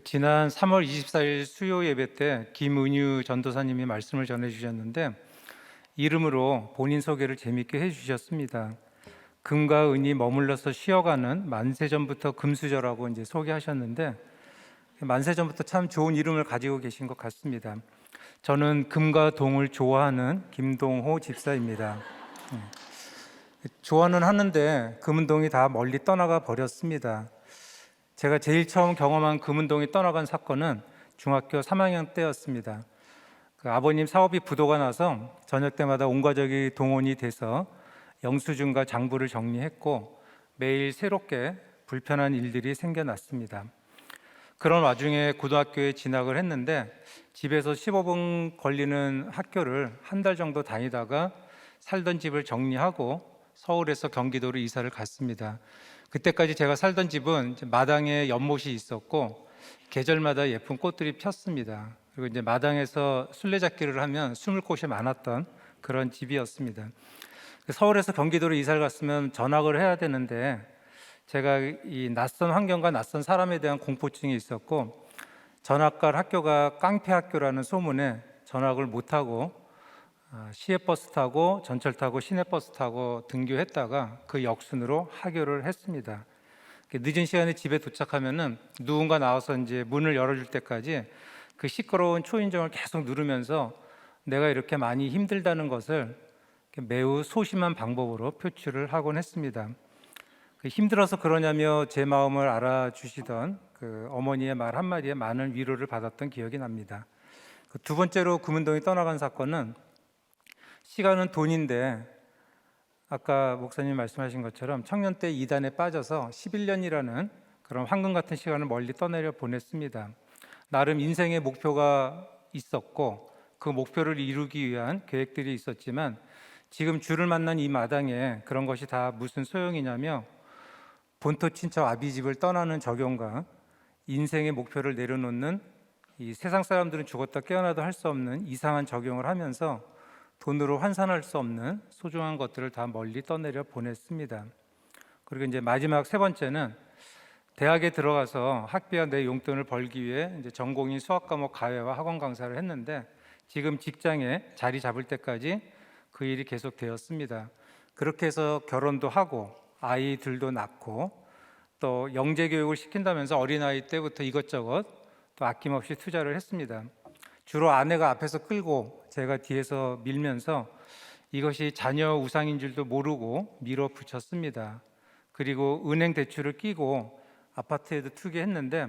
지난 3월 24일 수요 예배 때 김은유 전도사님이 말씀을 전해 주셨는데 이름으로 본인 소개를 재미있게 해 주셨습니다. 금과 은이 머물러서 쉬어가는 만세전부터 금수저라고 이제 소개하셨는데 만세전부터 참 좋은 이름을 가지고 계신 것 같습니다. 저는 금과 동을 좋아하는 김동호 집사입니다. 좋아는 하는데 금은동이 다 멀리 떠나가 버렸습니다. 제가 제일 처음 경험한 금은동이 떠나간 사건은 중학교 3학년 때였습니다. 아버님 사업이 부도가 나서 저녁 때마다 온 가족이 동원이 돼서 영수증과 장부를 정리했고 매일 새롭게 불편한 일들이 생겨났습니다. 그런 와중에 고등학교에 진학을 했는데 집에서 15분 걸리는 학교를 한 달 정도 다니다가 살던 집을 정리하고 서울에서 경기도로 이사를 갔습니다. 그때까지 제가 살던 집은 마당에 연못이 있었고 계절마다 예쁜 꽃들이 폈습니다. 그리고 이제 마당에서 술래잡기를 하면 숨을 곳이 많았던 그런 집이었습니다. 서울에서 경기도로 이사를 갔으면 전학을 해야 되는데 제가 이 낯선 환경과 낯선 사람에 대한 공포증이 있었고 전학 갈 학교가 깡패 학교라는 소문에 전학을 못하고 시외버스 타고 전철 타고 시내버스 타고 등교했다가 그 역순으로 하교를 했습니다. 늦은 시간에 집에 도착하면은 누군가 나와서 이제 문을 열어줄 때까지 그 시끄러운 초인종을 계속 누르면서 내가 이렇게 많이 힘들다는 것을 매우 소심한 방법으로 표출을 하곤 했습니다. 힘들어서 그러냐며 제 마음을 알아주시던 그 어머니의 말 한마디에 많은 위로를 받았던 기억이 납니다. 두 번째로 금은동이 떠나간 사건은 시간은 돈인데 아까 목사님 말씀하신 것처럼 청년 때 이단에 빠져서 11년이라는 그런 황금 같은 시간을 멀리 떠내려 보냈습니다. 나름 인생의 목표가 있었고 그 목표를 이루기 위한 계획들이 있었지만 지금 주를 만난 이 마당에 그런 것이 다 무슨 소용이냐며 본토 친척 아비집을 떠나는 적용과 인생의 목표를 내려놓는 이 세상 사람들은 죽었다 깨어나도 할 수 없는 이상한 적용을 하면서 돈으로 환산할 수 없는 소중한 것들을 다 멀리 떠내려 보냈습니다. 그리고 이제 마지막 세 번째는 대학에 들어가서 학비와 내 용돈을 벌기 위해 이제 전공인 수학 과목 가외와 학원 강사를 했는데 지금 직장에 자리 잡을 때까지 그 일이 계속되었습니다. 그렇게 해서 결혼도 하고 아이들도 낳고 또 영재 교육을 시킨다면서 어린아이 때부터 이것저것 또 아낌없이 투자를 했습니다. 주로 아내가 앞에서 끌고 제가 뒤에서 밀면서 이것이 자녀 우상인 줄도 모르고 밀어붙였습니다. 그리고 은행 대출을 끼고 아파트에도 투기했는데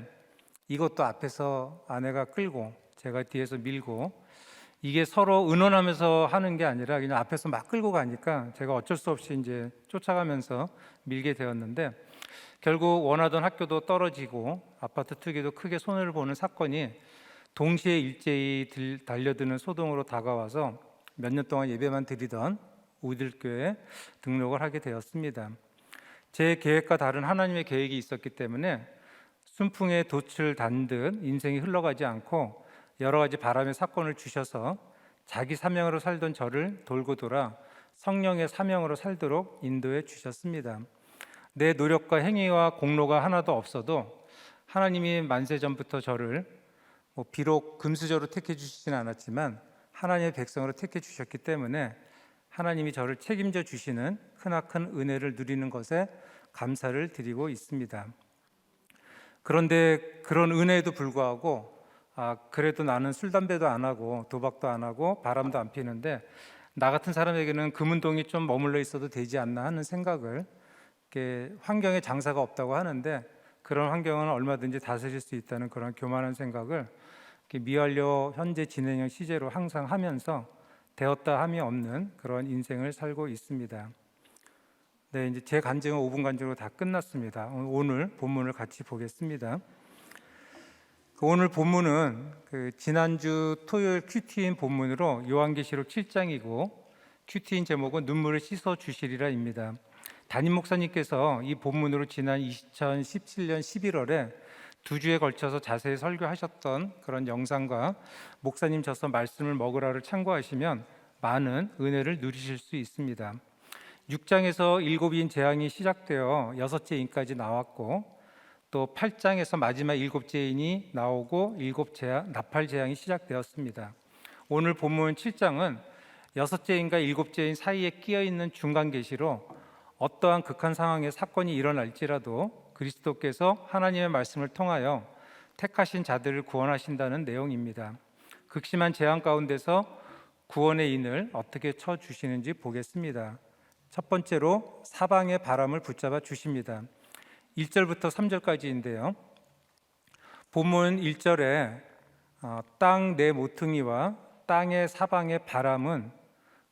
이것도 앞에서 아내가 끌고 제가 뒤에서 밀고 이게 서로 의논하면서 하는 게 아니라 그냥 앞에서 막 끌고 가니까 제가 어쩔 수 없이 이제 쫓아가면서 밀게 되었는데 결국 원하던 학교도 떨어지고 아파트 투기도 크게 손해를 보는 사건이 동시에 일제히 달려드는 소동으로 다가와서 몇 년 동안 예배만 드리던 우들교회에 등록을 하게 되었습니다. 제 계획과 다른 하나님의 계획이 있었기 때문에 순풍에 돛을 단 듯 인생이 흘러가지 않고 여러 가지 바람의 사건을 주셔서 자기 사명으로 살던 저를 돌고 돌아 성령의 사명으로 살도록 인도해 주셨습니다. 내 노력과 행위와 공로가 하나도 없어도 하나님이 만세전부터 저를 비록 금수저로 택해 주시진 않았지만 하나님의 백성으로 택해 주셨기 때문에 하나님이 저를 책임져 주시는 크나큰 은혜를 누리는 것에 감사를 드리고 있습니다. 그런데 그런 은혜에도 불구하고 그래도 나는 술 담배도 안 하고 도박도 안 하고 바람도 안 피는데 나 같은 사람에게는 금은동이 좀 머물러 있어도 되지 않나 하는 생각을, 이렇게 환경에 장사가 없다고 하는데 그런 환경은 얼마든지 다스릴 수 있다는 그런 교만한 생각을 미완료 현재 진행형 시제로 항상 하면서 되었다 함이 없는 그런 인생을 살고 있습니다. 네, 이제 제 간증은 5분 간증으로 다 끝났습니다. 오늘 본문을 같이 보겠습니다. 오늘 본문은 지난주 토요일 큐티인 본문으로 요한계시록 7장이고 큐티인 제목은 눈물을 씻어 주시리라입니다. 담임 목사님께서 이 본문으로 지난 2017년 11월에 2주에 걸쳐서 자세히 설교하셨던 그런 영상과 목사님 저서 말씀을 먹으라를 참고하시면 많은 은혜를 누리실 수 있습니다. 6장에서 7인 재앙이 시작되어 6째 인까지 나왔고 또 8장에서 마지막 7죄인이 나오고 나팔 재앙이 시작되었습니다. 오늘 본문 7장은 6죄인과 7죄인 사이에 끼어 있는 중간 계시로 어떠한 극한 상황의 사건이 일어날지라도 그리스도께서 하나님의 말씀을 통하여 택하신 자들을 구원하신다는 내용입니다. 극심한 재앙 가운데서 구원의 인을 어떻게 쳐 주시는지 보겠습니다. 첫 번째로 사방의 바람을 붙잡아 주십니다. 1절부터 3절까지인데요. 본문 1절에 땅 내 모퉁이와 땅의 사방의 바람은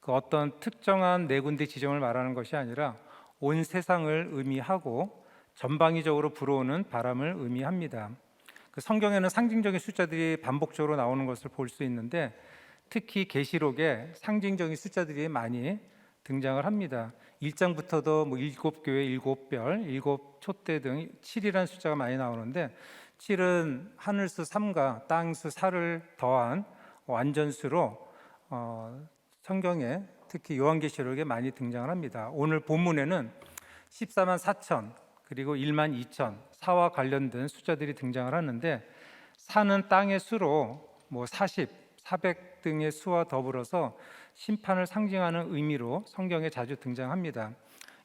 그 어떤 특정한 네 군데 지점을 말하는 것이 아니라 온 세상을 의미하고 전방위적으로 불어오는 바람을 의미합니다. 그 성경에는 상징적인 숫자들이 반복적으로 나오는 것을 볼 수 있는데 특히 계시록에 상징적인 숫자들이 많이 등장을 합니다. 1장부터도 7교회, 7별, 7촛대 등 7이라는 숫자가 많이 나오는데 7은 하늘수 3과 땅수 4를 더한 완전수로 성경에 특히 요한계시록에 많이 등장을 합니다. 오늘 본문에는 14만 4천 그리고 1만 2천 4와 관련된 숫자들이 등장을 하는데 4는 땅의 수로 40, 400 등의 수와 더불어서 심판을 상징하는 의미로 성경에 자주 등장합니다.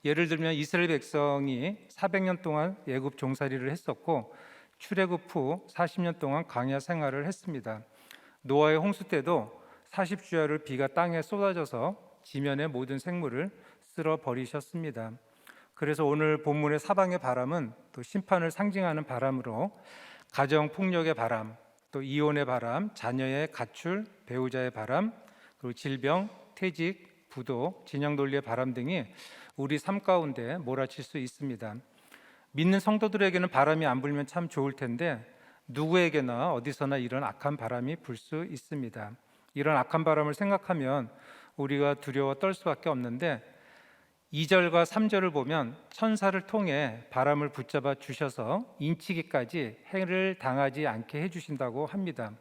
예를 들면 이스라엘 백성이 400년 동안 애굽 종살이를 했었고 출애굽 후 40년 동안 광야 생활을 했습니다. 노아의 홍수 때도 40주야를 비가 땅에 쏟아져서 지면의 모든 생물을 쓸어 버리셨습니다. 그래서 오늘 본문의 사방의 바람은 또 심판을 상징하는 바람으로 가정 폭력의 바람, 또 이혼의 바람, 자녀의 가출, 배우자의 바람, 그리고 질병, 퇴직, 부도, 진영 논리의 바람 등이 우리 삶 가운데 몰아칠 수 있습니다. 믿는 성도들에게는 바람이 안 불면 참 좋을 텐데 누구에게나 어디서나 이런 악한 바람이 불 수 있습니다. 이런 악한 바람을 생각하면 우리가 두려워 떨 수밖에 없는데 2절과 3절을 보면 천사를 통해 바람을 붙잡아 주셔서 인치기까지 해를 당하지 않게 해주신다고 합니다.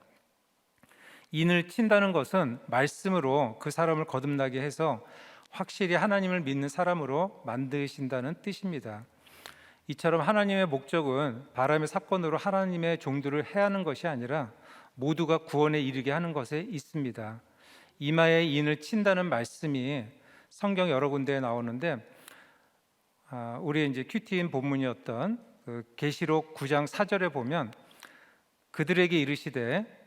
인을 친다는 것은 말씀으로 그 사람을 거듭나게 해서 확실히 하나님을 믿는 사람으로 만드신다는 뜻입니다. 이처럼 하나님의 목적은 바람의 사건으로 하나님의 종들을 해하는 것이 아니라 모두가 구원에 이르게 하는 것에 있습니다. 이마에 인을 친다는 말씀이 성경 여러 군데에 나오는데 우리 이제 큐티인 본문이었던 계시록 9장 4절에 보면 그들에게 이르시되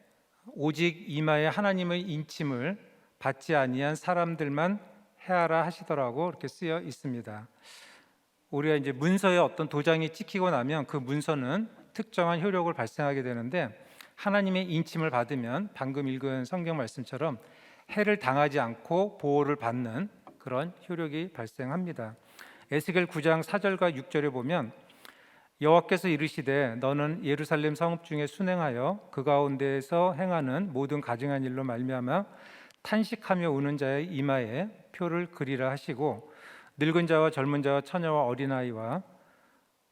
오직 이마에 하나님의 인침을 받지 아니한 사람들만 해하라 하시더라고 이렇게 쓰여 있습니다. 우리가 이제 문서에 어떤 도장이 찍히고 나면 그 문서는 특정한 효력을 발생하게 되는데 하나님의 인침을 받으면 방금 읽은 성경 말씀처럼 해를 당하지 않고 보호를 받는 그런 효력이 발생합니다. 에스겔 9장 4절과 6절에 보면 여호와께서 이르시되 너는 예루살렘 성읍 중에 순행하여 그 가운데에서 행하는 모든 가증한 일로 말미암아 탄식하며 우는 자의 이마에 표를 그리라 하시고 늙은 자와 젊은 자와 처녀와 어린아이와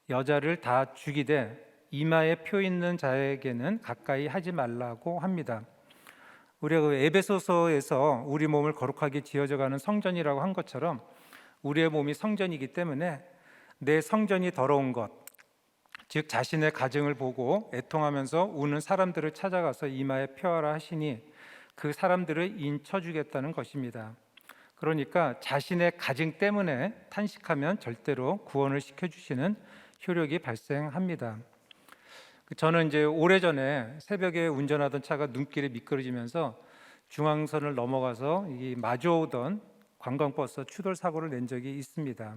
여자를 다 죽이되 이마에 표 있는 자에게는 가까이 하지 말라고 합니다. 우리가 그 에베소서에서 우리 몸을 거룩하게 지어져가는 성전이라고 한 것처럼 우리의 몸이 성전이기 때문에 내 성전이 더러운 것, 즉 자신의 가증을 보고 애통하면서 우는 사람들을 찾아가서 이마에 표하라 하시니 그 사람들을 인쳐주겠다는 것입니다. 그러니까 자신의 가증 때문에 탄식하면 절대로 구원을 시켜주시는 효력이 발생합니다. 저는 이제 오래전에 새벽에 운전하던 차가 눈길에 미끄러지면서 중앙선을 넘어가서 마주오던 관광버스 추돌 사고를 낸 적이 있습니다.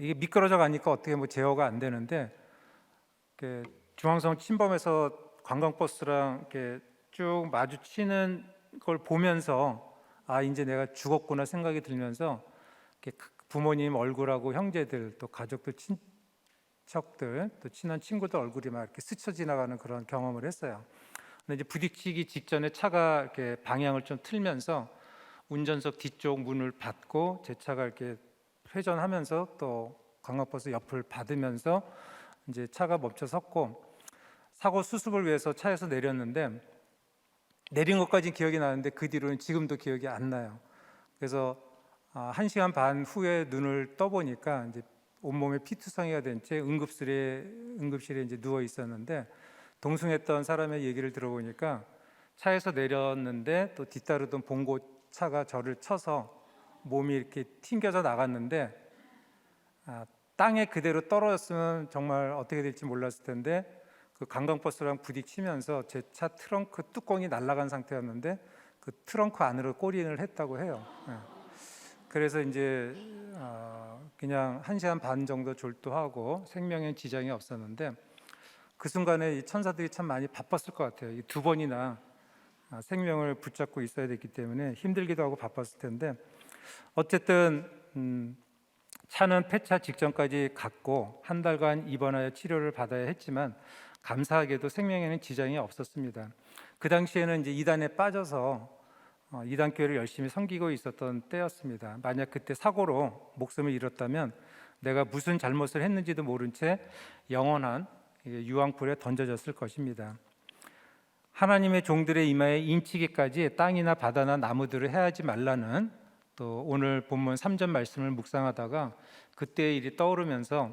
이게 미끄러져 가니까 어떻게 제어가 안 되는데 중앙선 침범해서 관광버스랑 이렇게 쭉 마주치는 걸 보면서 이제 내가 죽었구나 생각이 들면서 부모님 얼굴하고 형제들 또 가족들 친척들 또 친한 친구들 얼굴이 막 이렇게 스쳐 지나가는 그런 경험을 했어요. 근데 이제 부딪히기 직전에 차가 이렇게 방향을 좀 틀면서 운전석 뒤쪽 문을 받고 제 차가 이렇게 회전하면서 또 관광버스 옆을 받으면서 이제 차가 멈춰 섰고 사고 수습을 위해서 차에서 내렸는데 내린 것까지는 기억이 나는데 그 뒤로는 지금도 기억이 안 나요. 그래서 1시간 반 후에 눈을 떠보니까 이제 온몸에 피투성이가 된 채 응급실에 이제 누워 있었는데, 동승했던 사람의 얘기를 들어보니까 차에서 내렸는데 또 뒤따르던 봉고차가 저를 쳐서 몸이 이렇게 튕겨져 나갔는데, 땅에 그대로 떨어졌으면 정말 어떻게 될지 몰랐을 텐데 그 관광버스랑 부딪히면서 제 차 트렁크 뚜껑이 날아간 상태였는데 그 트렁크 안으로 골인을 했다고 해요. 그래서 이제 그냥 1시간 반 정도 졸도하고 생명에 지장이 없었는데, 그 순간에 이 천사들이 참 많이 바빴을 것 같아요. 이 2번이나 생명을 붙잡고 있어야 됐기 때문에 힘들기도 하고 바빴을 텐데, 어쨌든 차는 폐차 직전까지 갔고 1달간 입원하여 치료를 받아야 했지만 감사하게도 생명에는 지장이 없었습니다. 그 당시에는 이제 이단에 빠져서 이단 교회를 열심히 섬기고 있었던 때였습니다. 만약 그때 사고로 목숨을 잃었다면 내가 무슨 잘못을 했는지도 모른 채 영원한 유황불에 던져졌을 것입니다. 하나님의 종들의 이마에 인치기까지 땅이나 바다나 나무들을 해하지 말라는 또 오늘 본문 3절 말씀을 묵상하다가 그때의 일이 떠오르면서,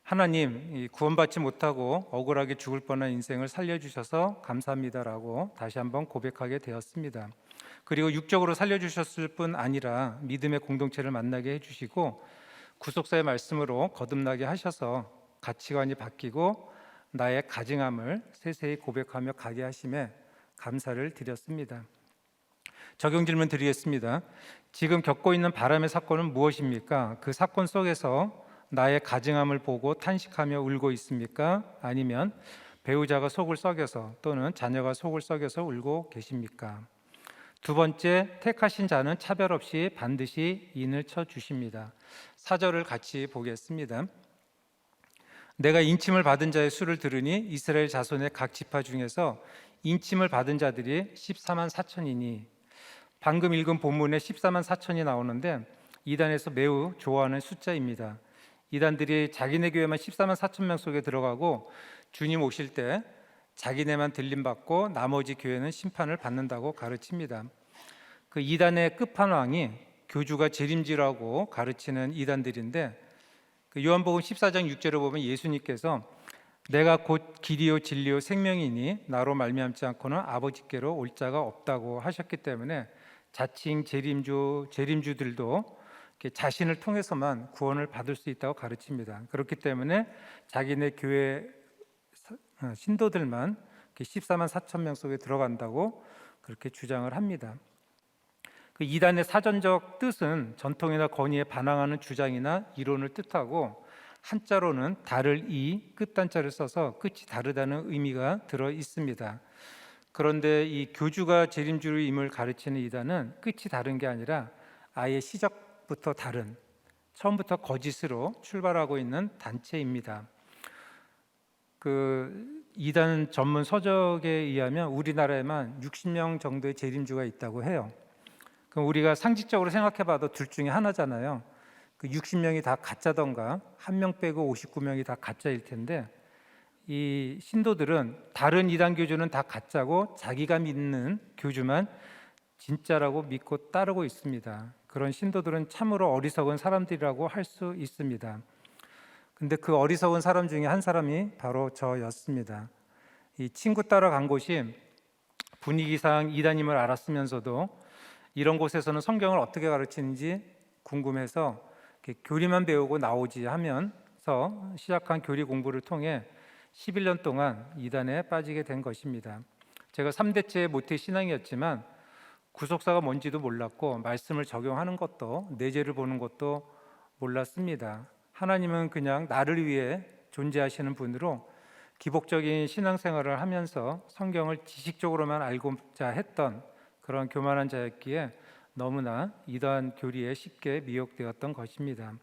하나님, 구원받지 못하고 억울하게 죽을 뻔한 인생을 살려주셔서 감사합니다라고 다시 한번 고백하게 되었습니다. 그리고 육적으로 살려주셨을 뿐 아니라 믿음의 공동체를 만나게 해주시고 구속사의 말씀으로 거듭나게 하셔서 가치관이 바뀌고 나의 가증함을 세세히 고백하며 가게 하심에 감사를 드렸습니다. 적용 질문 드리겠습니다. 지금 겪고 있는 바람의 사건은 무엇입니까? 그 사건 속에서 나의 가증함을 보고 탄식하며 울고 있습니까? 아니면 배우자가 속을 썩여서 또는 자녀가 속을 썩여서 울고 계십니까? 2번째, 택하신 자는 차별 없이 반드시 인을 쳐 주십니다. 4절을 같이 보겠습니다. 내가 인침을 받은 자의 수를 들으니 이스라엘 자손의 각 지파 중에서 인침을 받은 자들이 14만 4천이니, 방금 읽은 본문에 14만 4천이 나오는데 이단에서 매우 좋아하는 숫자입니다. 이단들이 자기네 교회만 14만 4천 명 속에 들어가고 주님 오실 때 자기네만 들림받고 나머지 교회는 심판을 받는다고 가르칩니다. 그 이단의 끝판왕이 교주가 재림지라고 가르치는 이단들인데, 그 요한복음 14장 6절에 보면 예수님께서 내가 곧 길이요 진리요 생명이니 나로 말미암지 않고는 아버지께로 올 자가 없다고 하셨기 때문에 자칭 재림주들도 자신을 통해서만 구원을 받을 수 있다고 가르칩니다. 그렇기 때문에 자기네 교회 신도들만 14만 4천 명 속에 들어간다고 그렇게 주장을 합니다. 그 이단의 사전적 뜻은 전통이나 권위에 반항하는 주장이나 이론을 뜻하고, 한자로는 다를 이 끝단자를 써서 끝이 다르다는 의미가 들어 있습니다. 그런데 이 교주가 재림주임을 가르치는 이단은 끝이 다른 게 아니라 아예 시작부터 다른, 처음부터 거짓으로 출발하고 있는 단체입니다. 그 이단 전문 서적에 의하면 우리나라에만 60명 정도의 재림주가 있다고 해요. 그럼 우리가 상식적으로 생각해봐도 둘 중에 하나잖아요. 그 60명이 다 가짜던가 1명 빼고 59명이 다 가짜일 텐데, 이 신도들은 다른 이단 교주는 다 가짜고 자기가 믿는 교주만 진짜라고 믿고 따르고 있습니다. 그런 신도들은 참으로 어리석은 사람들이라고 할 수 있습니다. 근데 그 어리석은 사람 중에 한 사람이 바로 저였습니다. 이 친구 따라간 곳이 분위기상 이단임을 알았으면서도 이런 곳에서는 성경을 어떻게 가르치는지 궁금해서 교리만 배우고 나오지 하면서 시작한 교리 공부를 통해 11년 동안 이단에 빠지게 된 것입니다. 제가 3대째 모태 신앙이었지만 구속사가 뭔지도 몰랐고 말씀을 적용하는 것도, 내재를 보는 것도 몰랐습니다. 하나님은 그냥 나를 위해 존재하시는 분으로 기복적인 신앙생활을 하면서 성경을 지식적으로만 알고자 했던 그런 교만한 자였기에 너무나 이단 교리에 쉽게 미혹되었던 것입니다.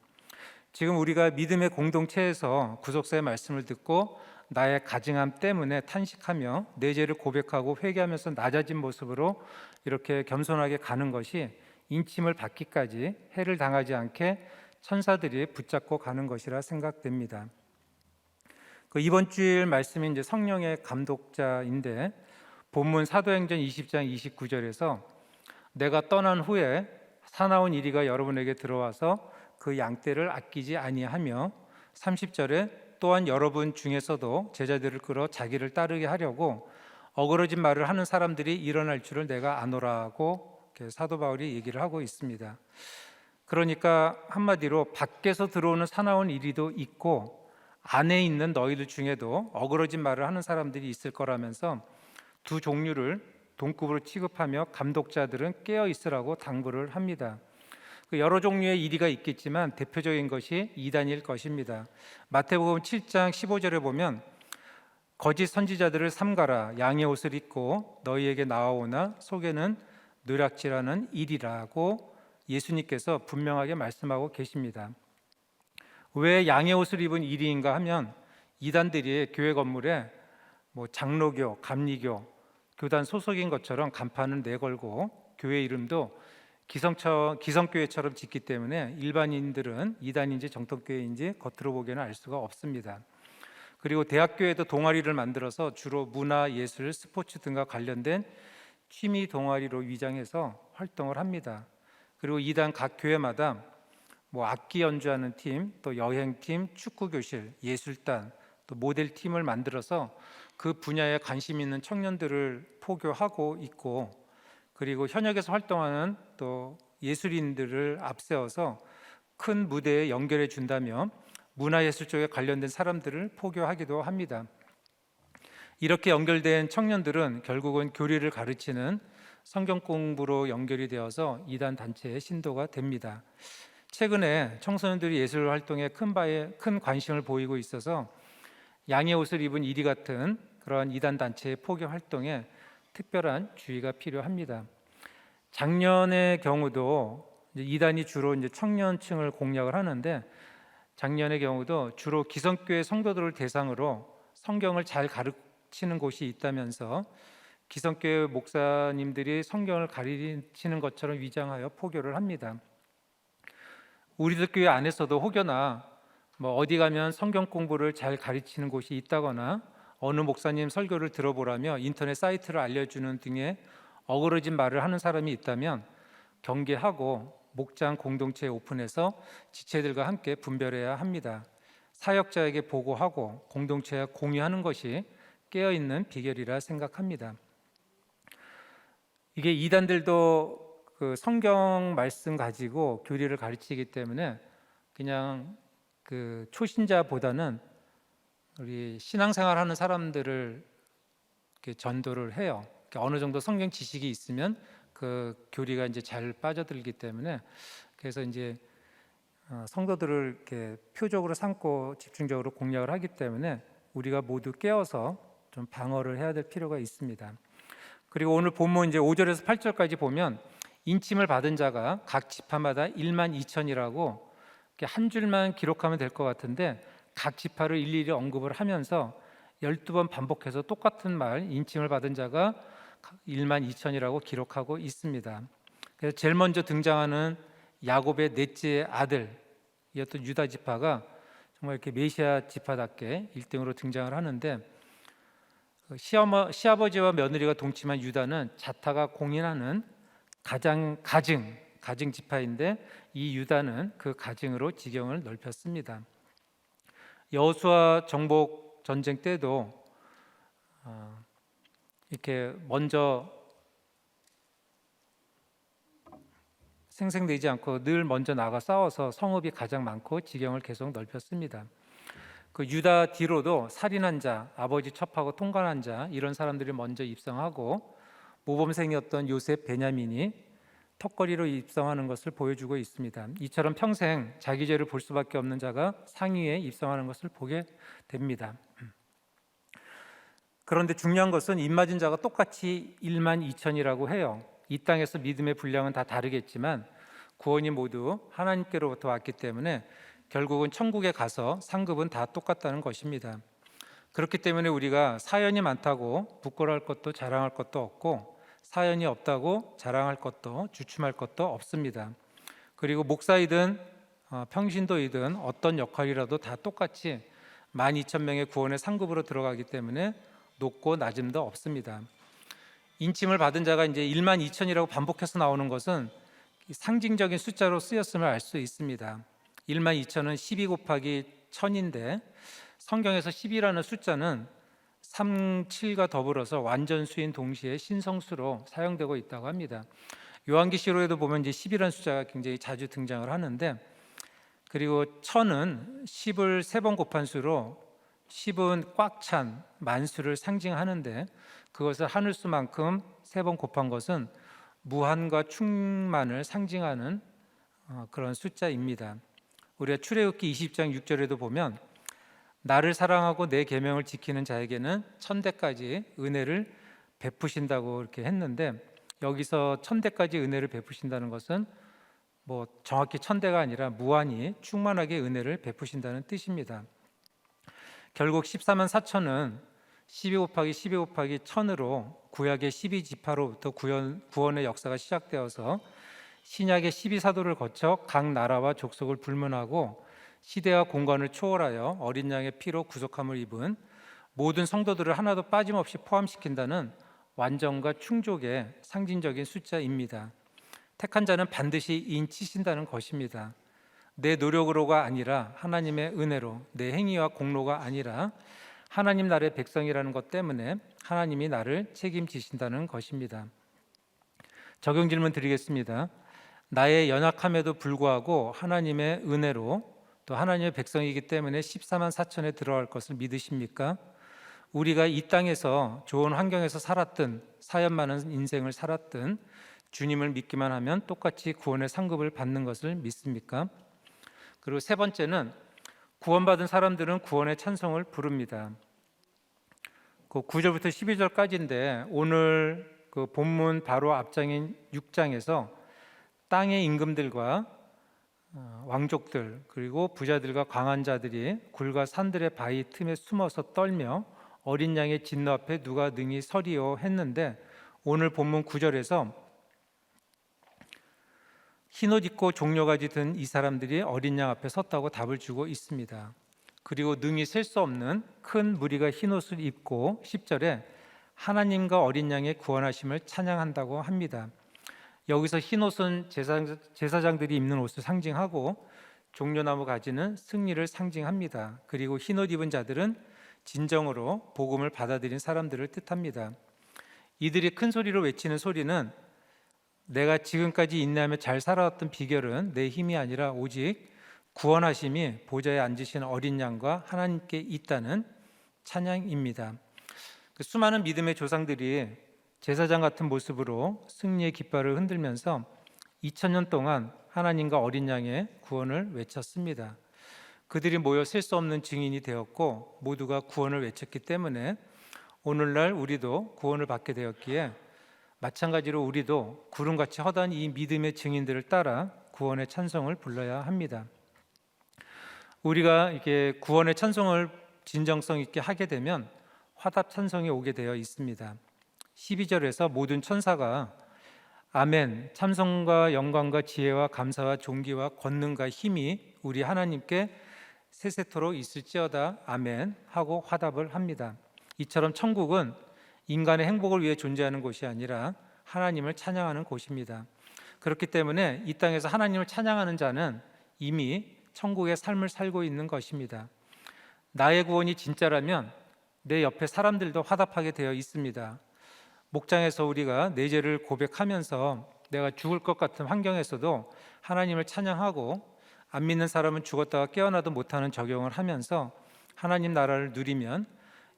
지금 우리가 믿음의 공동체에서 구속사의 말씀을 듣고 나의 가증함 때문에 탄식하며 내 죄를 고백하고 회개하면서 낮아진 모습으로 이렇게 겸손하게 가는 것이 인침을 받기까지 해를 당하지 않게 천사들이 붙잡고 가는 것이라 생각됩니다. 그 이번 주일 말씀이 이제 성령의 감독자인데, 본문 사도행전 20장 29절에서 내가 떠난 후에 사나운 이리가 여러분에게 들어와서 그 그 양떼를 아끼지 아니하며 30절에 또한 여러분 중에서도 제자들을 끌어 자기를 따르게 하려고 어그러진 말을 하는 사람들이 일어날 줄을 내가 아노라고 사도 바울이 얘기를 하고 있습니다. 그러니까 한마디로 밖에서 들어오는 사나운 이리도 있고 안에 있는 너희들 중에도 어그러진 말을 하는 사람들이 있을 거라면서 두 종류를 동급으로 취급하며 감독자들은 깨어 있으라고 당부를 합니다. 여러 종류의 이리가 있겠지만 대표적인 것이 이단일 것입니다. 마태복음 7장 15절에 보면 거짓 선지자들을 삼가라, 양의 옷을 입고 너희에게 나와오나 속에는 노략질하는 일이라고 예수님께서 분명하게 말씀하고 계십니다. 왜 양의 옷을 입은 일인가 하면 이단들이 교회 건물에 장로교, 감리교, 교단 소속인 것처럼 간판을 내걸고 교회 이름도 기성교회처럼 짓기 때문에 일반인들은 이단인지 정통교회인지 겉으로 보기에는 알 수가 없습니다. 그리고 대학교에도 동아리를 만들어서 주로 문화, 예술, 스포츠 등과 관련된 취미 동아리로 위장해서 활동을 합니다. 그리고 이단 각 교회마다 악기 연주하는 팀, 또 여행팀, 축구교실, 예술단, 또 모델팀을 만들어서 그 분야에 관심 있는 청년들을 포교하고 있고, 그리고 현역에서 활동하는 또 예술인들을 앞세워서 큰 무대에 연결해 준다며 문화예술 쪽에 관련된 사람들을 포교하기도 합니다. 이렇게 연결된 청년들은 결국은 교리를 가르치는 성경 공부로 연결이 되어서 이단 단체의 신도가 됩니다. 최근에 청소년들이 예술 활동에 큰 관심을 보이고 있어서 양의 옷을 입은 이리 같은 그러한 이단 단체의 포교 활동에 특별한 주의가 필요합니다. 작년의 경우도 이단이 주로 청년층을 공략을 하는데, 작년의 경우도 주로 기성교회 성도들을 대상으로 성경을 잘 가르치는 곳이 있다면서 기성교회 목사님들이 성경을 가르치는 것처럼 위장하여 포교를 합니다. 우리들 교회 안에서도 혹여나 어디 가면 성경 공부를 잘 가르치는 곳이 있다거나 어느 목사님 설교를 들어보라며 인터넷 사이트를 알려주는 등의 어그러진 말을 하는 사람이 있다면 경계하고 목장 공동체에 오픈해서 지체들과 함께 분별해야 합니다. 사역자에게 보고하고 공동체와 공유하는 것이 깨어있는 비결이라 생각합니다. 이게 이단들도 그 성경 말씀 가지고 교리를 가르치기 때문에 그냥 그 초신자보다는 우리 신앙생활 하는 사람들을 이렇게 전도를 해요. 어느 정도 성경 지식이 있으면 그 교리가 이제 잘 빠져들기 때문에, 그래서 이제 성도들을 이렇게 표적으로 삼고 집중적으로 공략을 하기 때문에 우리가 모두 깨어서 좀 방어를 해야 될 필요가 있습니다. 그리고 오늘 본문 이제 5절에서 8절까지 보면 인침을 받은 자가 각 지파마다 1만 2천이라고 한 줄만 기록하면 될 것 같은데 각 지파를 일일이 언급을 하면서 12번 반복해서 똑같은 말, 인침을 받은 자가 1만 2천이라고 기록하고 있습니다. 그래서 제일 먼저 등장하는 야곱의 넷째 아들이었던 유다 지파가 정말 이렇게 메시아 지파답게 1등으로 등장을 하는데, 시아버지와 며느리가 동침한 유다는 자타가 공인하는 가증 지파인데, 이 유다는 그 가증으로 지경을 넓혔습니다. 여호수아 정복 전쟁 때도 이렇게 먼저 생생되지 않고 늘 먼저 나가 싸워서 성읍이 가장 많고 지경을 계속 넓혔습니다. 그 유다 뒤로도 살인한 자, 아버지 첩하고 통관한 자, 이런 사람들이 먼저 입성하고 모범생이었던 요셉, 베냐민이 턱걸이로 입성하는 것을 보여주고 있습니다. 이처럼 평생 자기 죄를 볼 수밖에 없는 자가 상위에 입성하는 것을 보게 됩니다. 그런데 중요한 것은 입맞은 자가 똑같이 1만 2천이라고 해요. 이 땅에서 믿음의 분량은 다 다르겠지만 구원이 모두 하나님께로부터 왔기 때문에 결국은 천국에 가서 상급은 다 똑같다는 것입니다. 그렇기 때문에 우리가 사연이 많다고 부끄러워할 것도 자랑할 것도 없고, 사연이 없다고 자랑할 것도 주춤할 것도 없습니다. 그리고 목사이든 평신도이든 어떤 역할이라도 다 똑같이 12,000명의 구원의 상급으로 들어가기 때문에 높고 낮음도 없습니다. 인침을 받은 자가 이제 1만 2천이라고 반복해서 나오는 것은 상징적인 숫자로 쓰였음을 알 수 있습니다. 12,000은 12 곱하기 1000인데 성경에서 10이라는 숫자는 3, 7과 더불어서 완전수인 동시에 신성수로 사용되고 있다고 합니다. 요한계시록에도 보면 이제 10이라는 숫자가 굉장히 자주 등장을 하는데, 그리고 1000은 10을 3번 곱한 수로 10은 꽉 찬 만수를 상징하는데, 그것을 하늘수만큼 3번 곱한 것은 무한과 충만을 상징하는 그런 숫자입니다. 우리가 출애굽기 20장 6절에도 보면 나를 사랑하고 내 계명을 지키는 자에게는 1000대까지 은혜를 베푸신다고 이렇게 했는데, 여기서 1000대까지 은혜를 베푸신다는 것은 뭐 정확히 1000대가 아니라 무한히 충만하게 은혜를 베푸신다는 뜻입니다. 결국 14만 4천은 12 곱하기 12 곱하기 1000으로 구약의 12지파로부터 구원의 역사가 시작되어서 신약의 12사도를 거쳐 각 나라와 족속을 불문하고 시대와 공간을 초월하여 어린 양의 피로 구속함을 입은 모든 성도들을 하나도 빠짐없이 포함시킨다는 완전과 충족의 상징적인 숫자입니다. 택한 자는 반드시 인치신다는 것입니다. 내 노력으로가 아니라 하나님의 은혜로, 내 행위와 공로가 아니라 하나님 나라의 백성이라는 것 때문에 하나님이 나를 책임지신다는 것입니다. 적용 질문 드리겠습니다. 나의 연약함에도 불구하고 하나님의 은혜로 또 하나님의 백성이기 때문에 14만 4천에 들어갈 것을 믿으십니까? 우리가 이 땅에서 좋은 환경에서 살았든 사연 많은 인생을 살았든 주님을 믿기만 하면 똑같이 구원의 상급을 받는 것을 믿습니까? 그리고 세 번째는 구원받은 사람들은 구원의 찬송을 부릅니다. 그 9절부터 12절까지인데 오늘 그 본문 바로 앞장인 6장에서 땅의 임금들과 왕족들 그리고 부자들과 강한 자들이 굴과 산들의 바위 틈에 숨어서 떨며 어린 양의 진노 앞에 누가 능히 서리요 했는데, 오늘 본문 9절에서 흰옷 입고 종려가지 든 이 사람들이 어린 양 앞에 섰다고 답을 주고 있습니다. 그리고 능히 셀 수 없는 큰 무리가 흰옷을 입고 10절에 하나님과 어린 양의 구원하심을 찬양한다고 합니다. 여기서 흰옷은 제사장들이 입는 옷을 상징하고 종려나무 가지는 승리를 상징합니다. 그리고 흰옷 입은 자들은 진정으로 복음을 받아들인 사람들을 뜻합니다. 이들이 큰 소리로 외치는 소리는 내가 지금까지 인내하며 잘 살아왔던 비결은 내 힘이 아니라 오직 구원하심이 보좌에 앉으신 어린 양과 하나님께 있다는 찬양입니다. 그 수많은 믿음의 조상들이 제사장 같은 모습으로 승리의 깃발을 흔들면서 2000년 동안 하나님과 어린 양의 구원을 외쳤습니다. 그들이 모여 셀 수 없는 증인이 되었고 모두가 구원을 외쳤기 때문에 오늘날 우리도 구원을 받게 되었기에 마찬가지로 우리도 구름같이 허다한 이 믿음의 증인들을 따라 구원의 찬송을 불러야 합니다. 우리가 이렇게 구원의 찬송을 진정성 있게 하게 되면 화답 찬송이 오게 되어 있습니다. 12절에서 모든 천사가 아멘, 참성과 영광과 지혜와 감사와 존귀와 권능과 힘이 우리 하나님께 세세토록 있을지어다 아멘 하고 화답을 합니다. 이처럼 천국은 인간의 행복을 위해 존재하는 곳이 아니라 하나님을 찬양하는 곳입니다. 그렇기 때문에 이 땅에서 하나님을 찬양하는 자는 이미 천국의 삶을 살고 있는 것입니다. 나의 구원이 진짜라면 내 옆에 사람들도 화답하게 되어 있습니다. 목장에서 우리가 내 죄를 고백하면서 내가 죽을 것 같은 환경에서도 하나님을 찬양하고 안 믿는 사람은 죽었다가 깨어나도 못하는 적용을 하면서 하나님 나라를 누리면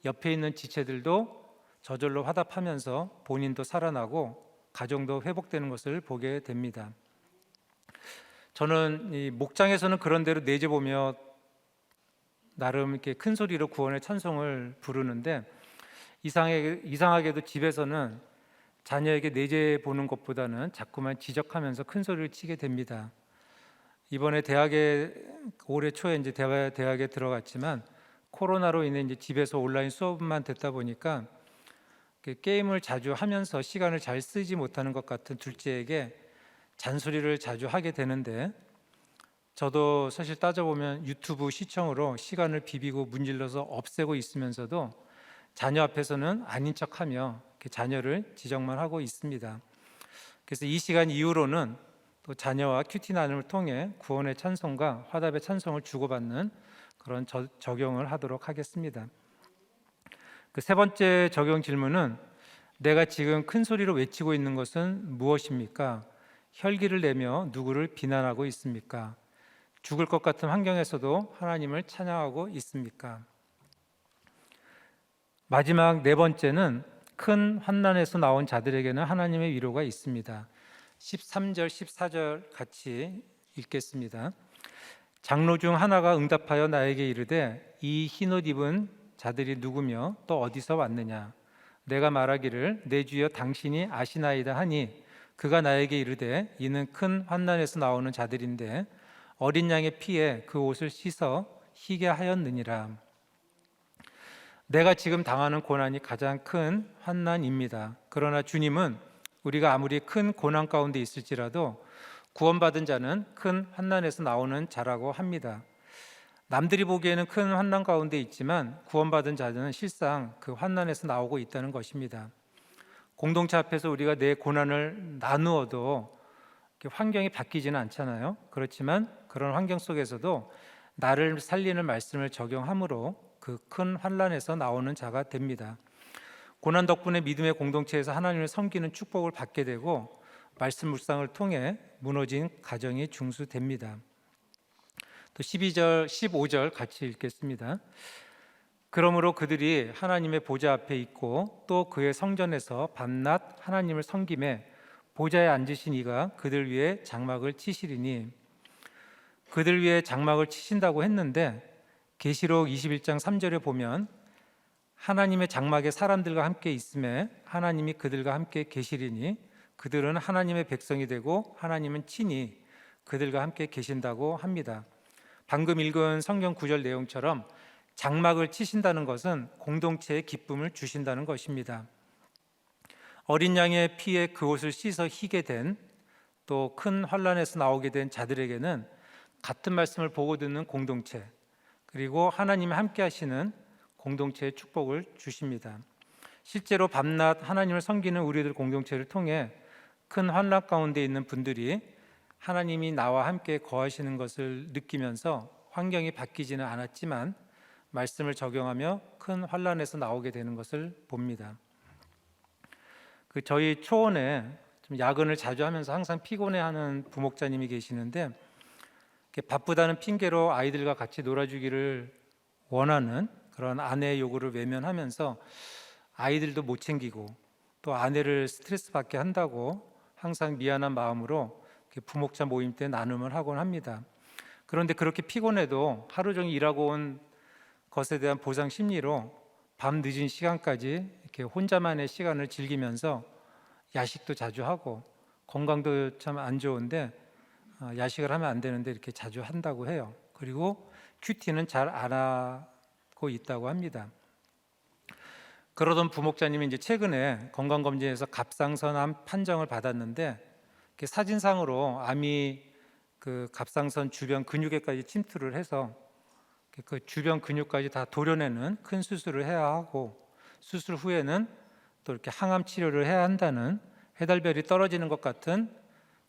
옆에 있는 지체들도 저절로 화답하면서 본인도 살아나고 가정도 회복되는 것을 보게 됩니다. 저는 이 목장에서는 그런 대로 내재 보며 나름 이렇게 큰 소리로 구원의 찬송을 부르는데 이상하게도 집에서는 자녀에게 내재 보는 것보다는 자꾸만 지적하면서 큰 소리를 치게 됩니다. 이번에 올해 초에 이제 대학에 들어갔지만 코로나로 인해 이제 집에서 온라인 수업만 됐다 보니까 게임을 자주 하면서 시간을 잘 쓰지 못하는 것 같은 둘째에게 잔소리를 자주 하게 되는데, 저도 사실 따져보면 유튜브 시청으로 시간을 비비고 문질러서 없애고 있으면서도 자녀 앞에서는 아닌 척하며 자녀를 지적만 하고 있습니다. 그래서 이 시간 이후로는 또 자녀와 큐티 나눔을 통해 구원의 찬송과 화답의 찬송을 주고받는 그런 적용을 하도록 하겠습니다. 그 세 번째 적용 질문은 내가 지금 큰 소리로 외치고 있는 것은 무엇입니까? 혈기를 내며 누구를 비난하고 있습니까? 죽을 것 같은 환경에서도 하나님을 찬양하고 있습니까? 마지막 네 번째는 큰 환난에서 나온 자들에게는 하나님의 위로가 있습니다. 13절, 14절 같이 읽겠습니다. 장로 중 하나가 응답하여 나에게 이르되 이 흰옷 입은 자들이 누구며 또 어디서 왔느냐? 내가 말하기를 내 주여 당신이 아시나이다 하니 그가 나에게 이르되 이는 큰 환난에서 나오는 자들인데 어린 양의 피에 그 옷을 씻어 희게 하였느니라. 내가 지금 당하는 고난이 가장 큰 환난입니다. 그러나 주님은 우리가 아무리 큰 고난 가운데 있을지라도 구원받은 자는 큰 환난에서 나오는 자라고 합니다. 남들이 보기에는 큰 환난 가운데 있지만 구원받은 자는 실상 그 환난에서 나오고 있다는 것입니다. 공동체 앞에서 우리가 내 고난을 나누어도 환경이 바뀌지는 않잖아요. 그렇지만 그런 환경 속에서도 나를 살리는 말씀을 적용함으로 그 큰 환난에서 나오는 자가 됩니다. 고난 덕분에 믿음의 공동체에서 하나님을 섬기는 축복을 받게 되고 말씀 묵상을 통해 무너진 가정이 중수됩니다. 또 12절, 15절 같이 읽겠습니다. 그러므로 그들이 하나님의 보좌 앞에 있고 또 그의 성전에서 밤낮 하나님을 섬기매 보좌에 앉으신 이가 그들 위에 장막을 치시리니, 그들 위에 장막을 치신다고 했는데 계시록 21장 3절에 보면 하나님의 장막에 사람들과 함께 있음에 하나님이 그들과 함께 계시리니 그들은 하나님의 백성이 되고 하나님은 친히 그들과 함께 계신다고 합니다. 방금 읽은 성경 구절 내용처럼 장막을 치신다는 것은 공동체에 기쁨을 주신다는 것입니다. 어린 양의 피에 그 옷을 씻어 희게 된, 또 큰 환난에서 나오게 된 자들에게는 같은 말씀을 보고 듣는 공동체, 그리고 하나님이 함께 하시는 공동체의 축복을 주십니다. 실제로 밤낮 하나님을 섬기는 우리들 공동체를 통해 큰 환난 가운데 있는 분들이 하나님이 나와 함께 거하시는 것을 느끼면서 환경이 바뀌지는 않았지만 말씀을 적용하며 큰 환난에서 나오게 되는 것을 봅니다. 저희 초원에 좀 야근을 자주 하면서 항상 피곤해하는 부목자님이 계시는데 바쁘다는 핑계로 아이들과 같이 놀아주기를 원하는 그런 아내의 요구를 외면하면서 아이들도 못 챙기고 또 아내를 스트레스 받게 한다고 항상 미안한 마음으로 부목자 모임 때 나눔을 하곤 합니다. 그런데 그렇게 피곤해도 하루 종일 일하고 온 것에 대한 보상 심리로 밤 늦은 시간까지 이렇게 혼자만의 시간을 즐기면서 야식도 자주 하고, 건강도 참 안 좋은데 야식을 하면 안 되는데 이렇게 자주 한다고 해요. 그리고 큐티는 잘 안 하고 있다고 합니다. 그러던 부목자님이 이제 최근에 건강검진에서 갑상선암 판정을 받았는데 사진상으로 암이 그 갑상선 주변 근육에까지 침투를 해서 그 주변 근육까지 다 도려내는 큰 수술을 해야 하고, 수술 후에는 또 이렇게 항암 치료를 해야 한다는 해달별이 떨어지는 것 같은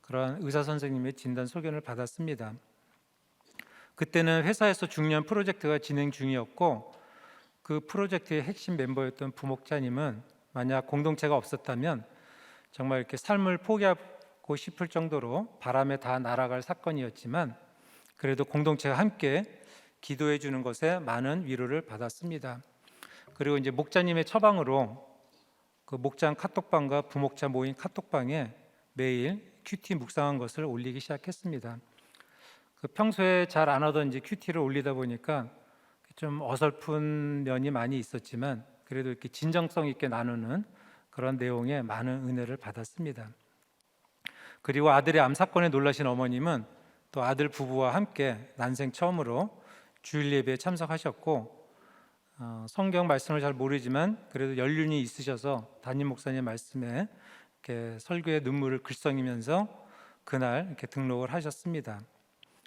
그런 의사 선생님의 진단 소견을 받았습니다. 그때는 회사에서 중요한 프로젝트가 진행 중이었고 그 프로젝트의 핵심 멤버였던 부목자님은 만약 공동체가 없었다면 정말 이렇게 삶을 포기하고 싶을 정도로 바람에 다 날아갈 사건이었지만 그래도 공동체가 함께 기도해 주는 것에 많은 위로를 받았습니다. 그리고 이제 목자님의 처방으로 그 목장 카톡방과 부목자 모임 카톡방에 매일 큐티 묵상한 것을 올리기 시작했습니다. 평소에 잘 안 하던 이제 큐티를 올리다 보니까 좀 어설픈 면이 많이 있었지만 그래도 이렇게 진정성 있게 나누는 그런 내용에 많은 은혜를 받았습니다. 그리고 아들의 암 사건에 놀라신 어머님은 또 아들 부부와 함께 난생 처음으로 주일 예배에 참석하셨고 성경 말씀을 잘 모르지만 그래도 연륜이 있으셔서 담임 목사님 말씀에 이렇게 설교의 눈물을 글썽이면서 그날 이렇게 등록을 하셨습니다.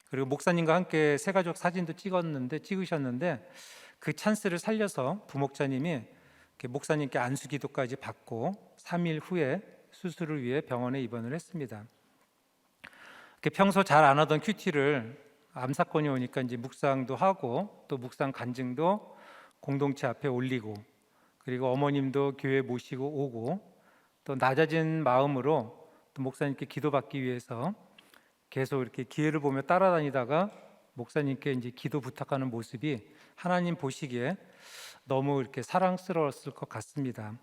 그리고 목사님과 함께 새 가족 사진도 찍으셨는데 그 찬스를 살려서 부목자님이 목사님께 안수 기도까지 받고 3일 후에 수술을 위해 병원에 입원을 했습니다. 평소 잘 안 하던 큐티를 암 사건이 오니까 이제 묵상도 하고 또 묵상 간증도 공동체 앞에 올리고 그리고 어머님도 교회 모시고 오고 또 낮아진 마음으로 또 목사님께 기도받기 위해서 계속 이렇게 기회를 보며 따라다니다가 목사님께 이제 기도 부탁하는 모습이 하나님 보시기에 너무 이렇게 사랑스러웠을 것 같습니다.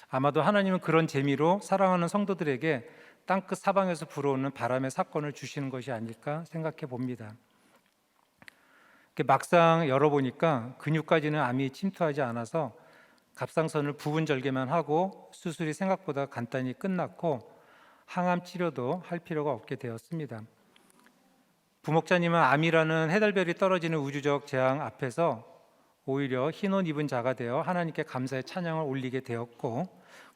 아마도 하나님은 그런 재미로 사랑하는 성도들에게 땅끝 사방에서 불어오는 바람의 사건을 주시는 것이 아닐까 생각해 봅니다. 막상 열어보니까 근육까지는 암이 침투하지 않아서 갑상선을 부분 절개만 하고 수술이 생각보다 간단히 끝났고 항암 치료도 할 필요가 없게 되었습니다. 부목자님은 암이라는 해달별이 떨어지는 우주적 재앙 앞에서 오히려 흰 옷 입은 자가 되어 하나님께 감사의 찬양을 올리게 되었고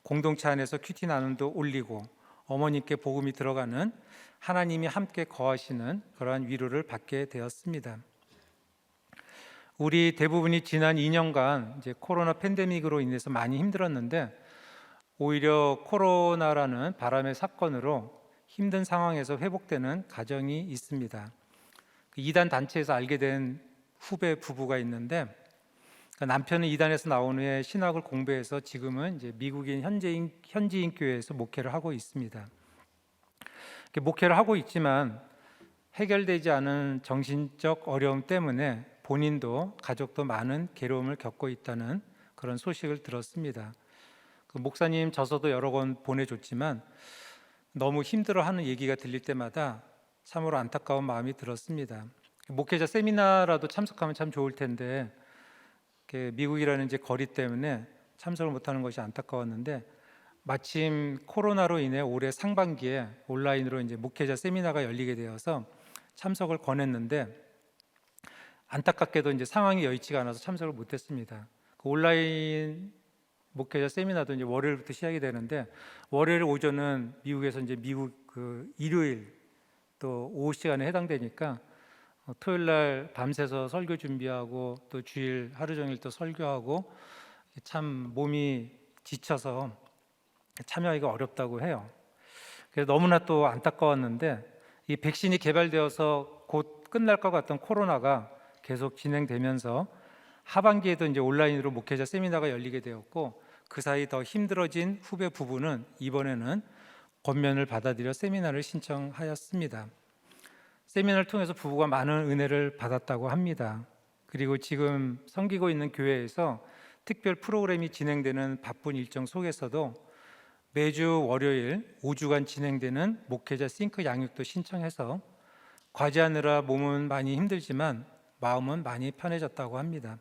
공동체 안에서 큐티 나눔도 올리고 어머님께 복음이 들어가는 하나님이 함께 거하시는 그러한 위로를 받게 되었습니다. 우리 대부분이 지난 2년간 이제 코로나 팬데믹으로 인해서 많이 힘들었는데 오히려 코로나라는 바람의 사건으로 힘든 상황에서 회복되는 가정이 있습니다. 이단 단체에서 알게 된 후배 부부가 있는데 남편은 이단에서 나온 후에 신학을 공부해서 지금은 이제 미국인 현지인 교회에서 목회를 하고 있습니다. 목회를 하고 있지만 해결되지 않은 정신적 어려움 때문에 본인도 가족도 많은 괴로움을 겪고 있다는 그런 소식을 들었습니다. 목사님 저서도 여러 권 보내줬지만 너무 힘들어하는 얘기가 들릴 때마다 참으로 안타까운 마음이 들었습니다. 목회자 세미나라도 참석하면 참 좋을 텐데 미국이라는 이제 거리 때문에 참석을 못하는 것이 안타까웠는데 마침 코로나로 인해 올해 상반기에 온라인으로 이제 목회자 세미나가 열리게 되어서 참석을 권했는데 안타깝게도 이제 상황이 여의치가 않아서 참석을 못했습니다. 온라인 목회자 세미나도 이제 월요일부터 시작이 되는데 월요일 오전은 미국에서 이제 미국 일요일 또 오후 시간에 해당되니까 토요일 날 밤새서 설교 준비하고 또 주일 하루 종일 또 설교하고 참 몸이 지쳐서 참여하기가 어렵다고 해요. 그래서 너무나 또 안타까웠는데 이 백신이 개발되어서 곧 끝날 것 같던 코로나가 계속 진행되면서 하반기에도 이제 온라인으로 목회자 세미나가 열리게 되었고 그 사이 더 힘들어진 후배 부부는 이번에는 권면을 받아들여 세미나를 신청하였습니다. 세미나를 통해서 부부가 많은 은혜를 받았다고 합니다. 그리고 지금 섬기고 있는 교회에서 특별 프로그램이 진행되는 바쁜 일정 속에서도 매주 월요일 5주간 진행되는 목회자 싱크 양육도 신청해서 과제하느라 몸은 많이 힘들지만 마음은 많이 편해졌다고 합니다.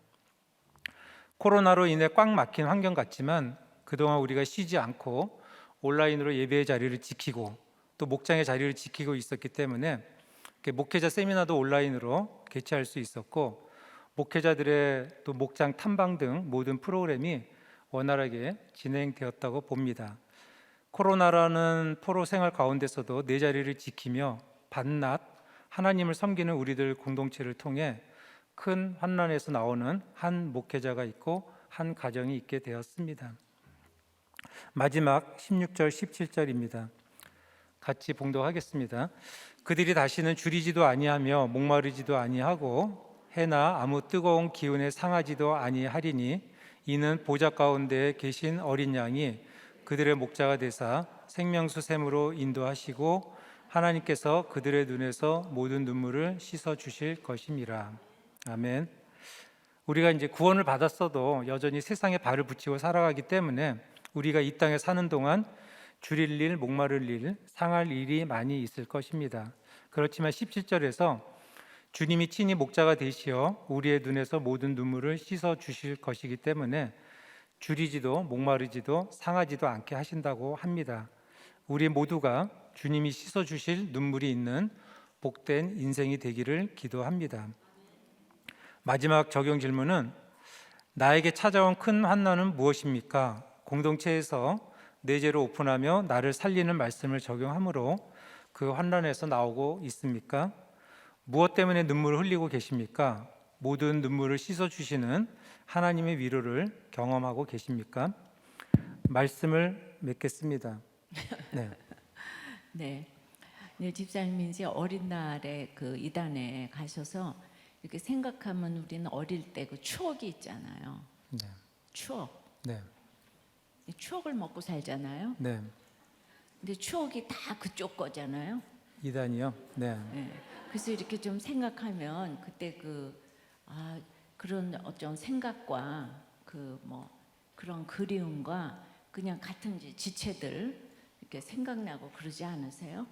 코로나로 인해 꽉 막힌 환경 같지만 그동안 우리가 쉬지 않고 온라인으로 예배의 자리를 지키고 또 목장의 자리를 지키고 있었기 때문에 목회자 세미나도 온라인으로 개최할 수 있었고 목회자들의 또 목장 탐방 등 모든 프로그램이 원활하게 진행되었다고 봅니다. 코로나라는 포로 생활 가운데서도 내 자리를 지키며 밤낮 하나님을 섬기는 우리들 공동체를 통해 큰 환난에서 나오는 한 목회자가 있고 한 가정이 있게 되었습니다. 마지막 16절 17절입니다. 같이 봉독하겠습니다. 그들이 다시는 줄이지도 아니하며 목마르지도 아니하고 해나 아무 뜨거운 기운에 상하지도 아니하리니 이는 보좌 가운데 계신 어린 양이 그들의 목자가 되사 생명수 샘으로 인도하시고 하나님께서 그들의 눈에서 모든 눈물을 씻어 주실 것임이라. 아멘. 우리가 이제 구원을 받았어도 여전히 세상에 발을 붙이고 살아가기 때문에 우리가 이 땅에 사는 동안 줄일 일, 목마를 일, 상할 일이 많이 있을 것입니다. 그렇지만 17절에서 주님이 친히 목자가 되시어 우리의 눈에서 모든 눈물을 씻어 주실 것이기 때문에 줄이지도 목마르지도 상하지도 않게 하신다고 합니다. 우리 모두가 주님이 씻어 주실 눈물이 있는 복된 인생이 되기를 기도합니다. 마지막 적용 질문은 나에게 찾아온 큰 환난은 무엇입니까? 공동체에서 내 죄를 오픈하며 나를 살리는 말씀을 적용함으로 그 환난에서 나오고 있습니까? 무엇 때문에 눈물을 흘리고 계십니까? 모든 눈물을 씻어주시는 하나님의 위로를 경험하고 계십니까? 말씀을 맺겠습니다. 네. 네. 네, 집사님이 이제 어린 날에 그 이단에 가셔서 이렇게 생각하면 우리는 어릴 때 그 추억이 있잖아요. 네, 추억. 네, 이 추억을 먹고 살잖아요. 네. 근데 추억이 다 그쪽 거잖아요. 이단이요. 네, 네. 그래서 이렇게 좀 생각하면 그때 그런 어떤 생각과 그 뭐 그런 그리움과 그냥 같은 지체들 이렇게 생각나고 그러지 않으세요?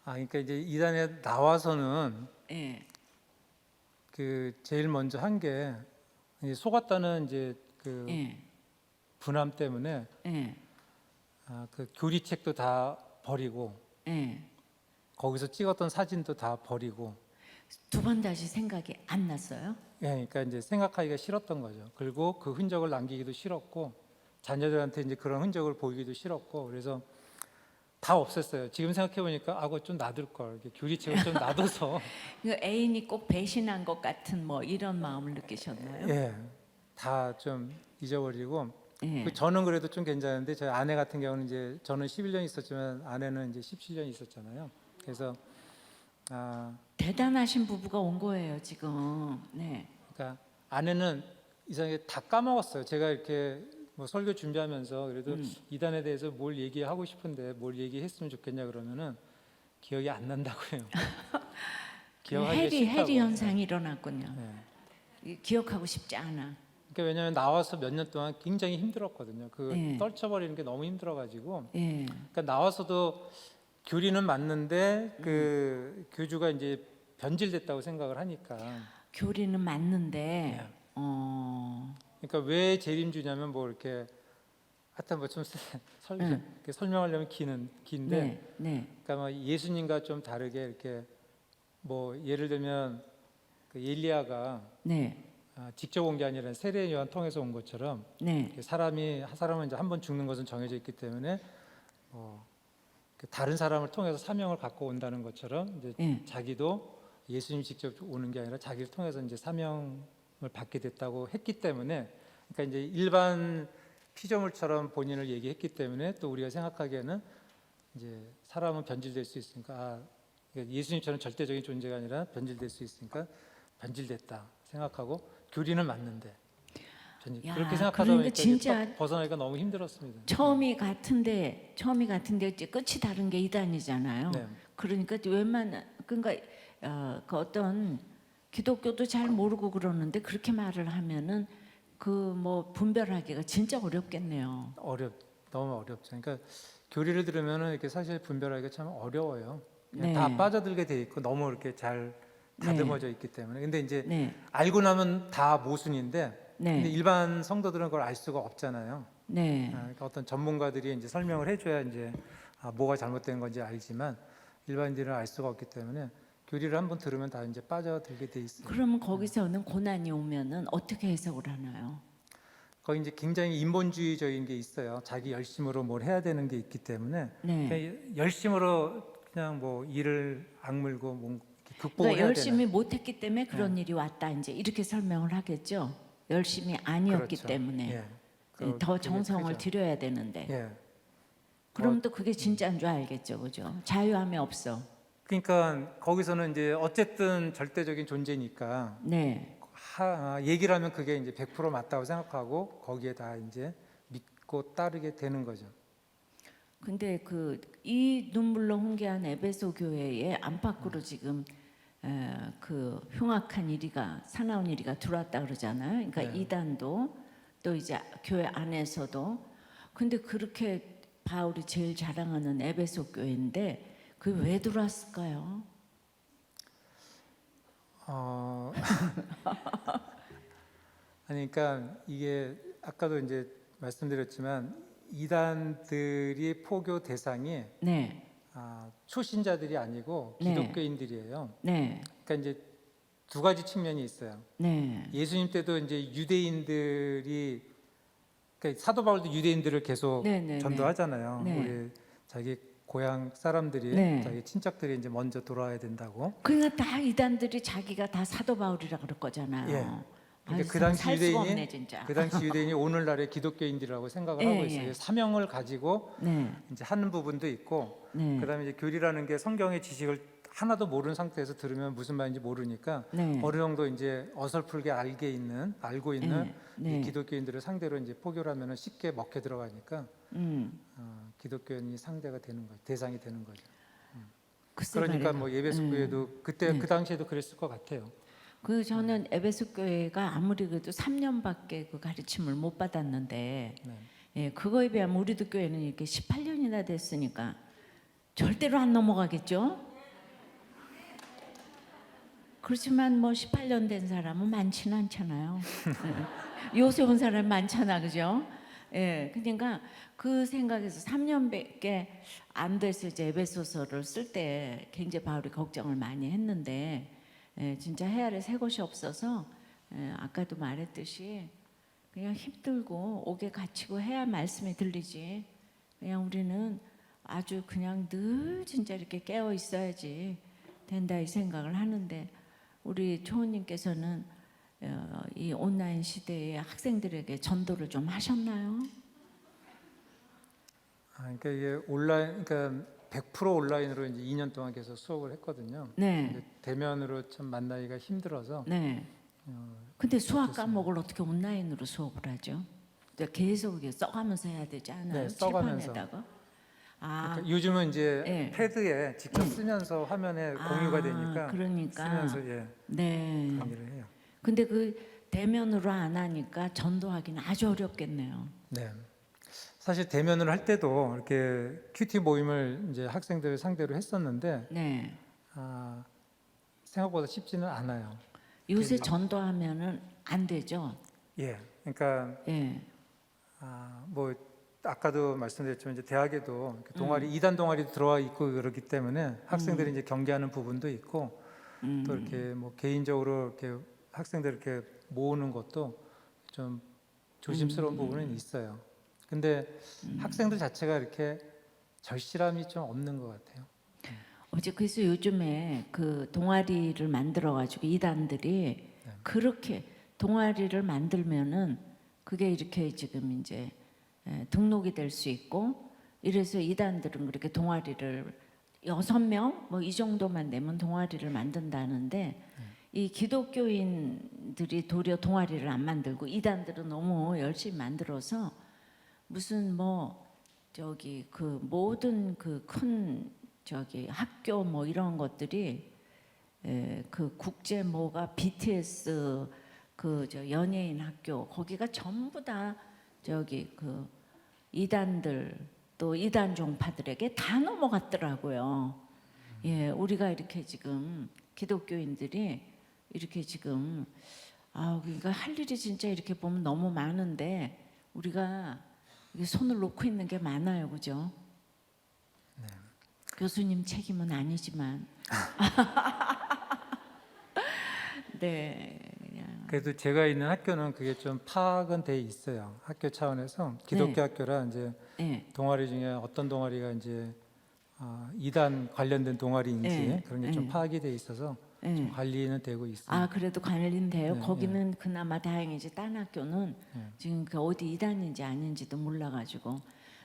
그러니까 이제 이단에 나와서는 예, 그 제일 먼저 한 게 속았다는 이제 그 예, 분함 때문에 예, 그 교리책도 다 버리고 예. 거기서 찍었던 사진도 다 버리고, 두 번 다시 생각이 안 났어요? 예, 그러니까 이제 생각하기가 싫었던 거죠. 그리고 그 흔적을 남기기도 싫었고 자녀들한테 이제 그런 흔적을 보이기도 싫었고, 그래서 다 없앴어요. 지금 생각해 보니까 그거 좀 놔둘 걸, 이렇게 교리책을 좀 놔둬서 그 애인이 꼭 배신한 것 같은 뭐 이런 마음을 느끼셨나요? 예, 다 좀 잊어버리고. 예. 저는 그래도 좀 괜찮은데 저희 아내 같은 경우는 이제 저는 11년 있었지만 아내는 이제 17년 있었잖아요. 그래서 대단하신 부부가 온 거예요 지금. 네. 그러니까 아내는 이상하게 다 까먹었어요. 제가 이렇게 뭐 설교 준비하면서 그래도 이단에 대해서 뭘 얘기하고 싶은데 뭘 얘기했으면 좋겠냐 그러면은 기억이 안 난다고 해요. 기억하기가 싫다고. 해리 현상이 일어났군요. 네. 기억하고 싶지 않아. 그러니까 왜냐하면 나와서 몇 년 동안 굉장히 힘들었거든요. 네. 떨쳐버리는 게 너무 힘들어가지고. 예. 그러니까 나와서도 교리는 맞는데 그 교주가 이제 변질됐다고 생각을 하니까. 교리는 맞는데 네. 그러니까 왜 재림주냐면 뭐 이렇게 하여튼 뭐 좀 설명하려면 긴데. 네, 네, 그러니까 뭐 예수님과 좀 다르게 이렇게 뭐 예를 들면 그 엘리야가 네, 직접 온 게 아니라 세례 요한 통해서 온 것처럼 네, 사람은 이제 한 번 죽는 것은 정해져 있기 때문에 다른 사람을 통해서 사명을 갖고 온다는 것처럼 이제 네. 자기도 예수님이 직접 오는 게 아니라 자기를 통해서 이제 사명을 받게 됐다고 했기 때문에, 그러니까 이제 일반 피조물처럼 본인을 얘기했기 때문에 또 우리가 생각하기에는 이제 사람은 변질될 수 있으니까 그러니까 예수님처럼 절대적인 존재가 아니라 변질될 수 있으니까 변질됐다 생각하고, 교리는 맞는데 야, 그렇게 생각하다 그러니까 보니까 진짜 벗어나기가 너무 힘들었습니다. 처음이 같은데 이제 끝이 다른 게 이단이잖아요. 네. 그러니까 그 어떤 기독교도 잘 모르고 그러는데 그렇게 말을 하면은 그 뭐 분별하기가 진짜 어렵겠네요. 너무 어렵죠. 그러니까 교리를 들으면은 이렇게 사실 분별하기가 참 어려워요. 그냥 네. 다 빠져들게 돼 있고 너무 이렇게 잘 다듬어져 있기 때문에. 근데 이제 네, 알고 나면 다 모순인데, 근데 네, 일반 성도들은 그걸 알 수가 없잖아요. 네. 그러니까 어떤 전문가들이 이제 설명을 해줘야 이제 뭐가 잘못된 건지 알지만 일반인들은 알 수가 없기 때문에 교리를 한번 들으면 다 이제 빠져들게 돼 있어요. 그러면 거기서는 고난이 오면은 어떻게 해석을 하나요? 거기 이제 굉장히 인본주의적인 게 있어요. 자기 열심으로 뭘 해야 되는 게 있기 때문에 네. 그냥 열심으로 그냥 뭐 일을 악물고 뭐 극복을 그러니까 해야 열심히 되는. 못했기 때문에 그런 일이 왔다 이제 이렇게 설명을 하겠죠. 열심히 아니었기 그렇죠. 때문에 예. 더 그게 정성을 크죠. 들여야 되는데. 예. 그럼 또 그게 진짜인 줄 알겠죠, 그죠? 자유함이 없어. 그러니까 거기서는 이제 어쨌든 절대적인 존재니까 네, 얘기를 하면 그게 이제 100% 맞다고 생각하고 거기에 다 이제 믿고 따르게 되는 거죠. 근데 이 눈물로 훈계한 에베소 교회의 안팎으로 지금 그 흉악한 사나운 이리가 들어왔다 그러잖아요. 그러니까 네. 이단도 또 이제 교회 안에서도. 근데 그렇게 바울이 제일 자랑하는 에베소 교회인데 그게 왜 들어왔을까요? 그러니까 이게 아까도 이제 말씀드렸지만 이단들이 포교 대상이 네, 초신자들이 아니고 네. 기독교인들이에요. 네, 그러니까 이제 두 가지 측면이 있어요. 네, 예수님 때도 이제 유대인들이, 그러니까 사도 바울도 유대인들을 계속 네, 네, 전도하잖아요. 네. 우리 자기 고향 사람들이, 네. 자기 친척들이 이제 먼저 돌아와야 된다고. 그러니까 다 이단들이 자기가 다 사도 바울이라 그럴 거잖아요. 예. 그러니까 그 당시 살 수가 없네 유대인이 진짜. 그 당시 유대인이 오늘날의 기독교인들이라고 생각을 예, 하고 있어요. 예. 사명을 가지고 네, 이제 하는 부분도 있고, 네, 그다음에 이제 교리라는 게 성경의 지식을 하나도 모르는 상태에서 들으면 무슨 말인지 모르니까 네, 어느 정도 이제 어설프게 알고 있는 네, 이 네. 기독교인들을 상대로 이제 포교를 하면은 쉽게 먹혀 들어가니까 음, 기독교인이 상대가 되는 거죠, 대상이 되는 거죠. 글쎄 그러니까 말이에요. 뭐 예배숙교회도 그때 네. 그 당시에도 그랬을 것 같아요. 그 저는 에베소 교회가 아무리 그래도 3년밖에 그 가르침을 못 받았는데, 네. 예, 그거에 비하면 우리도 교회는 이렇게 18년이나 됐으니까 절대로 안 넘어가겠죠? 그렇지만 뭐 18년 된 사람은 많지는 않잖아요. 예. 요새 온 사람 많잖아, 그죠? 예, 그러니까 그 생각에서 3년밖에 안 돼서 이제 에베소서를 쓸 때 굉장히 바울이 걱정을 많이 했는데, 예, 진짜 헤아릴 새 곳이 없어서, 예, 아까도 말했듯이 그냥 힘들고 옥에 갇히고 해야 말씀이 들리지. 그냥 우리는 아주 그냥 늘 진짜 이렇게 깨어 있어야지 된다 이 생각을 하는데, 우리 초원님께서는 이 온라인 시대에 학생들에게 전도를 좀 하셨나요? 그러니까 이게 온라인, 그러니까 100% 온라인으로 이제 2년 동안 계속 수업을 했거든요. 네, 근데 대면으로 참 만나기가 힘들어서 네. 근데 수학 과목을 어떻게 온라인으로 수업을 하죠? 그러니까 계속 이렇게 써가면서 해야 되지 않아요? 네, 써가면서. 칠판에다가? 아, 그러니까 요즘은 이제 네. 패드에 직접 쓰면서 화면에 공유가 되니까 그러니까. 쓰면서 예, 네. 강의를 해요. 근데 그 대면으로 안 하니까 전도하기는 아주 어렵겠네요. 네. 사실 대면으로 할 때도 이렇게 큐티 모임을 이제 학생들 상대로 했었는데 네. 생각보다 쉽지는 않아요. 요새 전도하면은 안 되죠. 예. 그러니까 예. 뭐 아까도 말씀드렸지만 이제 대학에도 이렇게 동아리 이단 동아리도 들어와 있고 그렇기 때문에 학생들이 이제 경계하는 부분도 있고 또 이렇게 뭐 개인적으로 이렇게 학생들 이렇게 모으는 것도 좀 조심스러운 부분은 있어요. 근데 학생들 자체가 이렇게 절실함이 좀 없는 것 같아요. 어제 그래서 요즘에 그 동아리를 만들어 가지고 이단들이 그렇게 동아리를 만들면은 그게 이렇게 지금 이제 등록이 될 수 있고, 이래서 이단들은 그렇게 동아리를 6명 뭐 이 정도만 내면 동아리를 만든다는데, 이 기독교인들이 도리어 동아리를 안 만들고 이단들은 너무 열심히 만들어서 무슨 뭐 저기 그 모든 그 큰 저기 학교 뭐 이런 것들이 그 국제 뭐가 BTS 그 저 연예인 학교 거기가 전부 다 저기 그 이단들 또 이단 종파들에게 다 넘어갔더라고요. 예, 우리가 이렇게 지금 기독교인들이 이렇게 지금 그러니까 할 일이 진짜 이렇게 보면 너무 많은데 우리가 이게 손을 놓고 있는 게 많아요, 그죠? 교수님 책임은 아니지만, 네, 그냥 그래도 제가 있는 학교는 그게 좀 파악은 돼 있어요. 학교 차원에서 기독교 학교라 이제 네, 동아리 중에 어떤 동아리가 이제 이단 관련된 동아리인지 네, 그런 게 좀 네. 파악이 돼 있어서 좀 네. 관리는 되고 있습니다. 그래도 관리는 돼요. 네, 거기는 그나마 다행이지. 딴 학교는 지금 그 어디 이단인지 아닌지도 몰라가지고.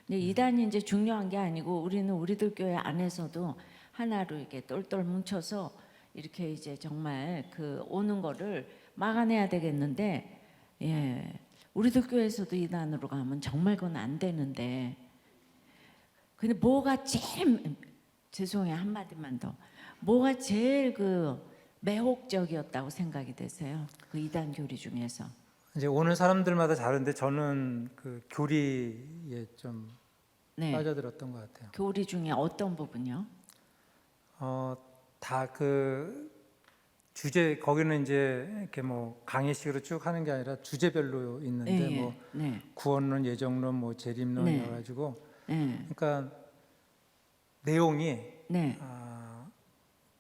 근데 이단인지 중요한 게 아니고 우리는 우리들 교회 안에서도 하나로 이렇게 똘똘 뭉쳐서 이렇게 이제 정말 그 오는 거를 막아내야 되겠는데, 예, 우리들 교회에서도 이단으로 가면 정말 그건 안 되는데. 근데 뭐가 제일 죄송해요 한마디만 더, 뭐가 제일 그 매혹적이었다고 생각이 되세요? 그 이단 교리 중에서. 이제 오는 사람들마다 다른데 저는 그 교리에 좀 네. 빠져들었던 것 같아요. 교리 중에 어떤 부분요? 다 그 주제 거기는 이제 이렇게 뭐 강의식으로 쭉 하는 게 아니라 주제별로 있는데 네, 뭐 네, 구원론, 예정론, 뭐 재림론 네. 여러 가지고 네, 그러니까 내용이 네,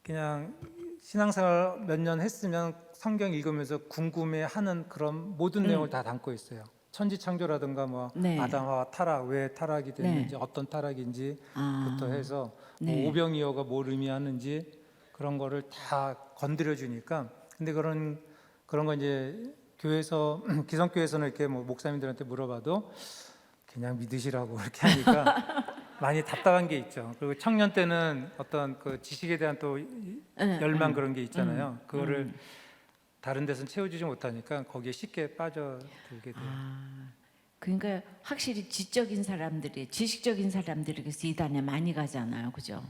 그냥 신앙생활 몇 년 했으면 성경 읽으면서 궁금해하는 그런 모든 내용을 다 담고 있어요. 천지창조라든가 뭐 네. 아담과 타락, 왜 타락이 됐는지, 네. 어떤 타락인지부터 아, 해서 뭐 네. 오병이어가 뭘 의미하는지 그런 거를 다 건드려 주니까. 근데 그런 거 이제 교회에서 기성교회에서는 이렇게 뭐 목사님들한테 물어봐도 그냥 믿으시라고 이렇게 하니까 많이 답답한 게 있죠. 그리고 청년 때는 어떤 그 지식에 대한 또 열망 그런 게 있잖아요. 그거를 다른 데서는 채워주지 못하니까 거기에 쉽게 빠져들게 돼요. 그러니까 확실히 지적인 사람들이, 지식적인 사람들이 그래서 이단에 많이 가잖아요, 그죠?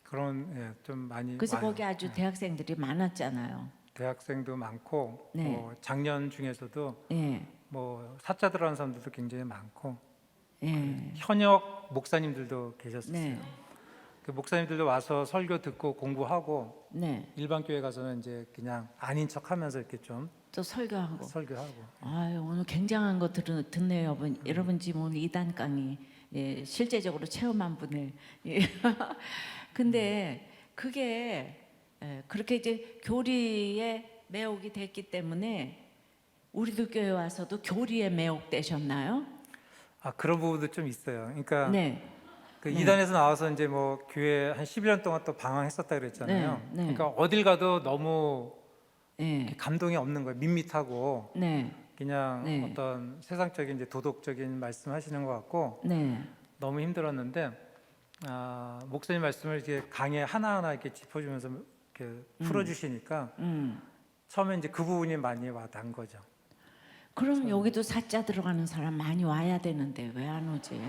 그런 좀 많이 그래서 와요. 거기 아주 대학생들이 많았잖아요. 대학생도 많고 네. 뭐 작년 중에서도 예, 뭐 사자 들어가는 사람들도 굉장히 많고 예, 현역 목사님들도 계셨어요. 네, 그 목사님들도 와서 설교 듣고 공부하고 네. 일반 교회 가서는 이제 그냥 아닌 척하면서 이렇게 좀 또 설교하고. 설교하고. 아유, 오늘 굉장한 거 듣네요, 여러분. 여러분 지금 오늘 이단 강의 실제적으로 체험한 분을. 근데 그게 그렇게 이제 교리에 매혹이 됐기 때문에 우리도 교회 와서도 교리에 매혹되셨나요? 그런 부분도 좀 있어요. 그러니까 네, 그 네. 이단에서 나와서 이제 뭐 교회 한 11년 동안 또 방황했었다 그랬잖아요. 네, 네. 그러니까 어딜 가도 너무 네, 감동이 없는 거예요. 밋밋하고 네, 그냥 네. 어떤 세상적인 이제 도덕적인 말씀하시는 것 같고 네, 너무 힘들었는데 목사님 말씀을 이렇게 강의 하나하나 이렇게 짚어주면서 이렇게 풀어주시니까 처음에 이제 그 부분이 많이 와닿은 거죠. 그럼 여기도 사자 들어가는 사람 많이 와야 되는데 왜 안 오지? 예.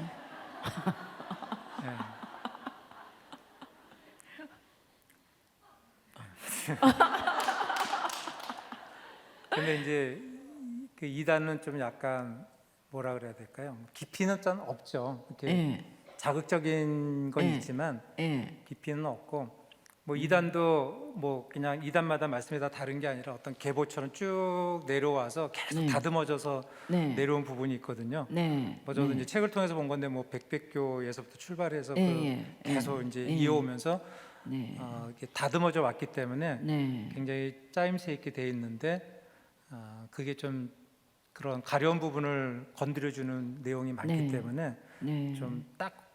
근데 이제 그 이단은 좀 약간 뭐라 그래야 될까요? 깊이는 좀 없죠. 이렇게 예, 자극적인 건 예. 있지만 예, 깊이는 없고 뭐 이단도 뭐 그냥 이단마다 말씀이 다 다른 게 아니라 어떤 계보처럼 쭉 내려와서 계속 네. 다듬어져서 네, 내려온 부분이 있거든요. 네. 뭐 저도 네. 이제 책을 통해서 본 건데 뭐 백백교에서부터 출발해서 예, 그 예, 계속 예, 이제 예. 이어오면서 네, 이렇게 다듬어져 왔기 때문에 네, 굉장히 짜임새 있게 돼 있는데 그게 좀 그런 가려운 부분을 건드려주는 내용이 많기 네. 때문에 네. 좀 딱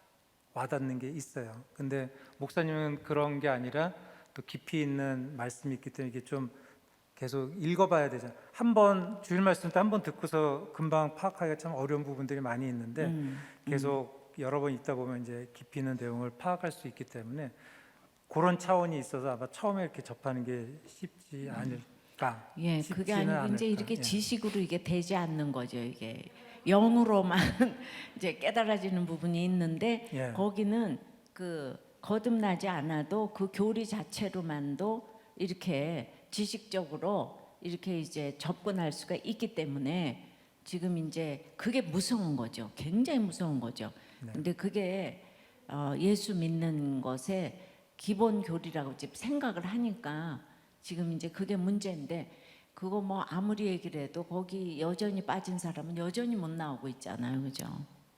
와닿는 게 있어요. 근데 목사님은 그런 게 아니라 또 깊이 있는 말씀이 있기 때문에 이게 좀 계속 읽어봐야 되잖아요. 한 번 주일 말씀 때 한 번 듣고서 금방 파악하기가 참 어려운 부분들이 많이 있는데 계속 여러 번 읽다 보면 이제 깊이 있는 내용을 파악할 수 있기 때문에 그런 차원이 있어서 아마 처음에 이렇게 접하는 게 쉽지 않을까. 예, 그게 쉽지는 아니고 이제 않을까. 이렇게 예. 지식으로 이게 되지 않는 거죠. 이게 영으로만 이제 깨달아지는 부분이 있는데 예. 거기는 그 거듭나지 않아도 그 교리 자체로만도 이렇게 지식적으로 이렇게 이제 접근할 수가 있기 때문에 지금 이제 그게 무서운 거죠. 굉장히 무서운 거죠. 네. 근데 그게 예수 믿는 것의 기본 교리라고 지금 생각을 하니까 지금 이제 그게 문제인데 그거 뭐 아무리 얘기를 해도 거기 여전히 빠진 사람은 여전히 못 나오고 있잖아요, 그죠?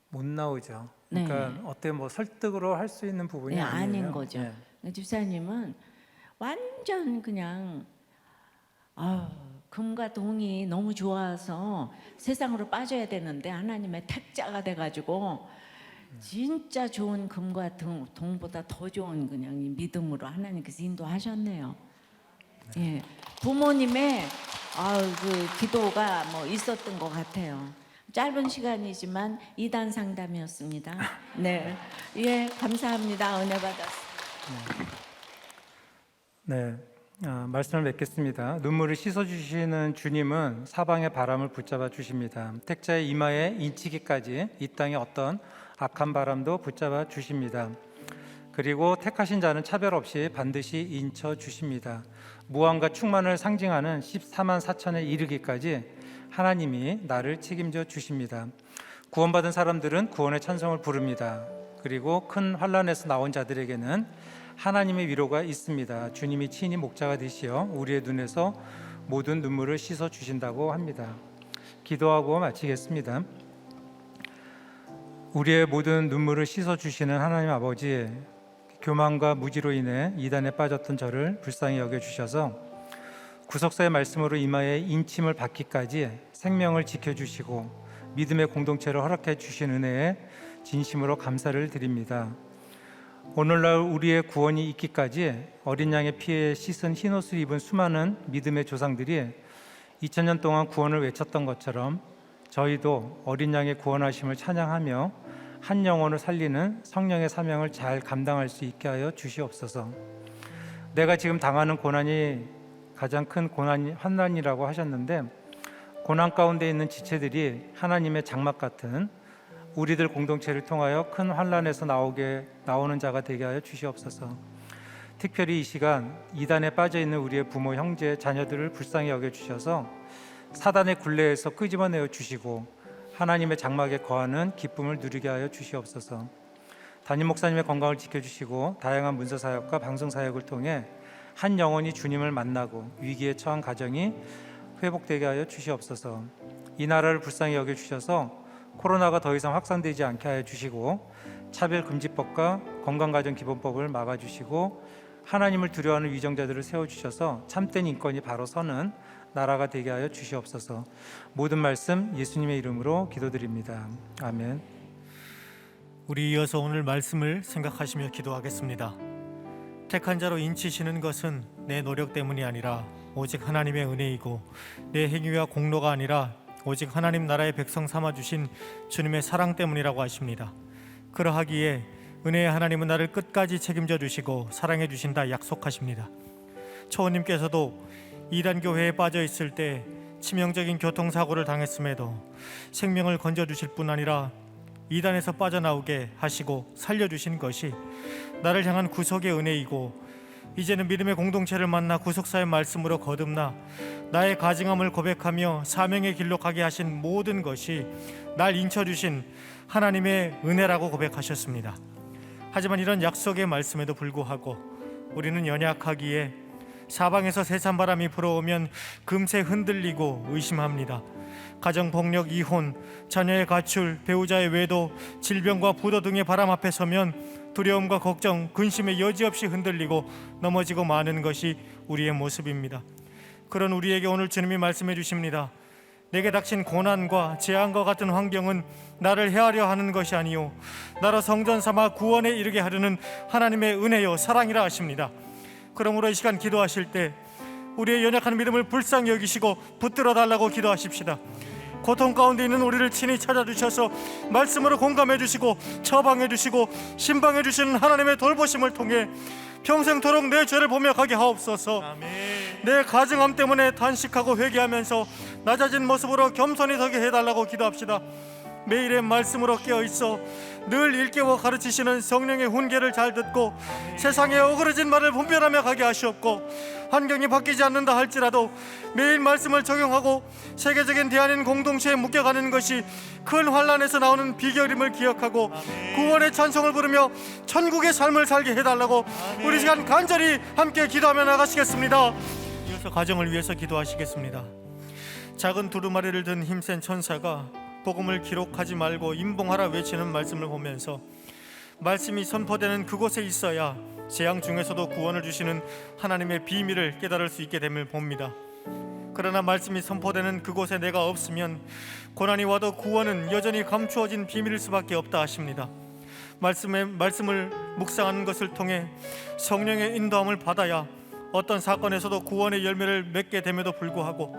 못 나오죠. 네. 그러니까 어때 뭐 설득으로 할 수 있는 부분이 네, 아니에요. 아닌 거죠. 예. 집사님은 완전 그냥 금과 동이 너무 좋아서 세상으로 빠져야 되는데 하나님의 택자가 돼가지고 진짜 좋은 금과 동보다 더 좋은 그냥 이 믿음으로 하나님께서 인도하셨네요. 예, 부모님의 그 기도가 뭐 있었던 것 같아요. 짧은 시간이지만 이단 상담이었습니다. 네, 예, 감사합니다. 은혜 받았습니다. 네, 말씀을 맺겠습니다. 눈물을 씻어주시는 주님은 사방의 바람을 붙잡아 주십니다. 택자의 이마에 인치기까지 이 땅의 어떤 악한 바람도 붙잡아 주십니다. 그리고 택하신 자는 차별 없이 반드시 인쳐 주십니다. 무한과 충만을 상징하는 14만 4천에 이르기까지 하나님이 나를 책임져 주십니다. 구원받은 사람들은 구원의 찬송을 부릅니다. 그리고 큰 환난에서 나온 자들에게는 하나님의 위로가 있습니다. 주님이 친히 목자가 되시어 우리의 눈에서 모든 눈물을 씻어 주신다고 합니다. 기도하고 마치겠습니다. 우리의 모든 눈물을 씻어 주시는 하나님 아버지, 교만과 무지로 인해 이단에 빠졌던 저를 불쌍히 여겨 주셔서 구속사의 말씀으로 이마에 인침을 받기까지 생명을 지켜주시고 믿음의 공동체를 허락해 주신 은혜에 진심으로 감사를 드립니다. 오늘날 우리의 구원이 있기까지 어린 양의 피에 씻은 흰옷을 입은 수많은 믿음의 조상들이 2000년 동안 구원을 외쳤던 것처럼 저희도 어린 양의 구원하심을 찬양하며 한 영혼을 살리는 성령의 사명을 잘 감당할 수 있게 하여 주시옵소서. 내가 지금 당하는 고난이 가장 큰 환난이라고 하셨는데, 고난 가운데 있는 지체들이 하나님의 장막 같은 우리들 공동체를 통하여 큰 환난에서 나오는 자가 되게 하여 주시옵소서. 특별히 이 시간 이단에 빠져 있는 우리의 부모, 형제, 자녀들을 불쌍히 여겨 주셔서 사단의 굴레에서 끄집어내어 주시고 하나님의 장막에 거하는 기쁨을 누리게 하여 주시옵소서. 담임 목사님의 건강을 지켜주시고 다양한 문서 사역과 방송 사역을 통해 한 영혼이 주님을 만나고 위기에 처한 가정이 회복되게 하여 주시옵소서. 이 나라를 불쌍히 여겨 주셔서 코로나가 더 이상 확산되지 않게 하여 주시고 차별금지법과 건강가정기본법을 막아주시고 하나님을 두려워하는 위정자들을 세워주셔서 참된 인권이 바로 서는 나라가 되게 하여 주시옵소서. 모든 말씀 예수님의 이름으로 기도드립니다. 아멘. 우리 이어서 오늘 말씀을 생각하시며 기도하겠습니다. 택한 자로 인치시는 것은 내 노력 때문이 아니라 오직 하나님의 은혜이고, 내 행위와 공로가 아니라 오직 하나님 나라의 백성 삼아주신 주님의 사랑 때문이라고 하십니다. 그러하기에 은혜의 하나님은 나를 끝까지 책임져 주시고 사랑해 주신다 약속하십니다. 초원님께서도 이단교회에 빠져 있을 때 치명적인 교통사고를 당했음에도 생명을 건져주실 뿐 아니라 이단에서 빠져나오게 하시고 살려주신 것이 나를 향한 구속의 은혜이고, 이제는 믿음의 공동체를 만나 구속사의 말씀으로 거듭나 나의 가증함을 고백하며 사명의 길로 가게 하신 모든 것이 날 인쳐주신 하나님의 은혜라고 고백하셨습니다. 하지만 이런 약속의 말씀에도 불구하고 우리는 연약하기에 사방에서 세찬바람이 불어오면 금세 흔들리고 의심합니다. 가정폭력, 이혼, 자녀의 가출, 배우자의 외도, 질병과 부도 등의 바람 앞에 서면 두려움과 걱정, 근심에 여지없이 흔들리고 넘어지고 마는 것이 우리의 모습입니다. 그런 우리에게 오늘 주님이 말씀해 주십니다. 내게 닥친 고난과 재앙과 같은 환경은 나를 헤아려 하는 것이 아니요 나로 성전 삼아 구원에 이르게 하려는 하나님의 은혜요 사랑이라 하십니다. 그러므로 이 시간 기도하실 때 우리의 연약한 믿음을 불쌍히 여기시고 붙들어 달라고 기도하십시다. 고통 가운데 있는 우리를 친히 찾아주셔서 말씀으로 공감해 주시고 처방해 주시고 신방해 주시는 하나님의 돌보심을 통해 평생토록 내 죄를 보며 가게 하옵소서. 아멘. 내 가증함 때문에 단식하고 회개하면서 낮아진 모습으로 겸손히 서게 해달라고 기도합시다. 매일의 말씀으로 깨어있어 늘 일깨워 가르치시는 성령의 훈계를 잘 듣고 세상에 어그러진 말을 분별하며 가게 하시옵고, 환경이 바뀌지 않는다 할지라도 매일 말씀을 적용하고 세계적인 대한인 공동체에 묶여가는 것이 큰 환난에서 나오는 비결임을 기억하고 구원의 찬송을 부르며 천국의 삶을 살게 해달라고 우리 시간 간절히 함께 기도하며 나가시겠습니다. 이어서 가정을 위해서 기도하시겠습니다. 작은 두루마리를 든 힘센 천사가 복음을 기록하지 말고 임봉하라 외치는 말씀을 보면서 말씀이 선포되는 그곳에 있어야 재앙 중에서도 구원을 주시는 하나님의 비밀을 깨달을 수 있게 됨을 봅니다. 그러나 말씀이 선포되는 그곳에 내가 없으면 고난이 와도 구원은 여전히 감추어진 비밀일 수밖에 없다 하십니다. 말씀을 묵상하는 것을 통해 성령의 인도함을 받아야 어떤 사건에서도 구원의 열매를 맺게 됨에도 불구하고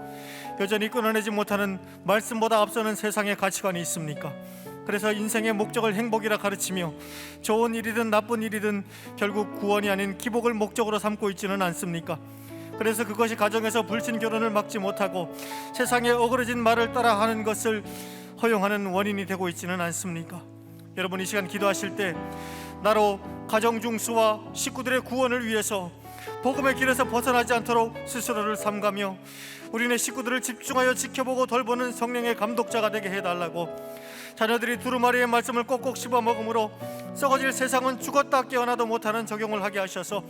여전히 끊어내지 못하는 말씀보다 앞서는 세상의 가치관이 있습니까? 그래서 인생의 목적을 행복이라 가르치며 좋은 일이든 나쁜 일이든 결국 구원이 아닌 기복을 목적으로 삼고 있지는 않습니까? 그래서 그것이 가정에서 불신 결혼을 막지 못하고 세상에 어그러진 말을 따라하는 것을 허용하는 원인이 되고 있지는 않습니까? 여러분, 이 시간 기도하실 때 나로 가정 중수와 식구들의 구원을 위해서 복음의 길에서 벗어나지 않도록 스스로를 삼가며 우리네 식구들을 집중하여 지켜보고 돌보는 성령의 감독자가 되게 해달라고, 자녀들이 두루마리의 말씀을 꼭꼭 씹어 먹음으로 썩어질 세상은 죽었다 깨어나도 못하는 적용을 하게 하셔서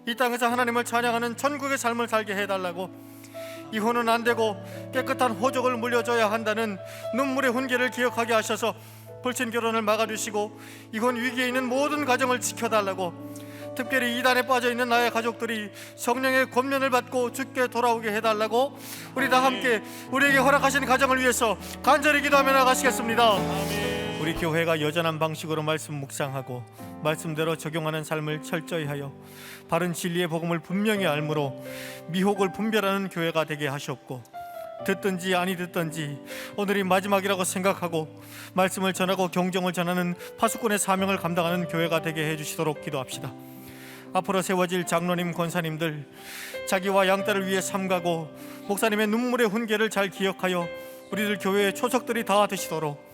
이 땅에서 하나님을 찬양하는 천국의 삶을 살게 해달라고, 이혼은 안 되고 깨끗한 호적을 물려줘야 한다는 눈물의 훈계를 기억하게 하셔서 불신 결혼을 막아주시고 이혼 위기에 있는 모든 가정을 지켜달라고, 특별히 이단에 빠져있는 나의 가족들이 성령의 권면을 받고 주께 돌아오게 해달라고 우리 다 함께 우리에게 허락하신 가정을 위해서 간절히 기도하며 나가시겠습니다. 우리 교회가 여전한 방식으로 말씀 묵상하고 말씀대로 적용하는 삶을 철저히 하여 바른 진리의 복음을 분명히 알므로 미혹을 분별하는 교회가 되게 하셨고, 듣든지 아니 듣든지 오늘이 마지막이라고 생각하고 말씀을 전하고 경정을 전하는 파수꾼의 사명을 감당하는 교회가 되게 해주시도록 기도합시다. 앞으로 세워질 장로님, 권사님들 자기와 양떼를 위해 삼가고 목사님의 눈물의 훈계를 잘 기억하여 우리들 교회의 초석들이 다 되시도록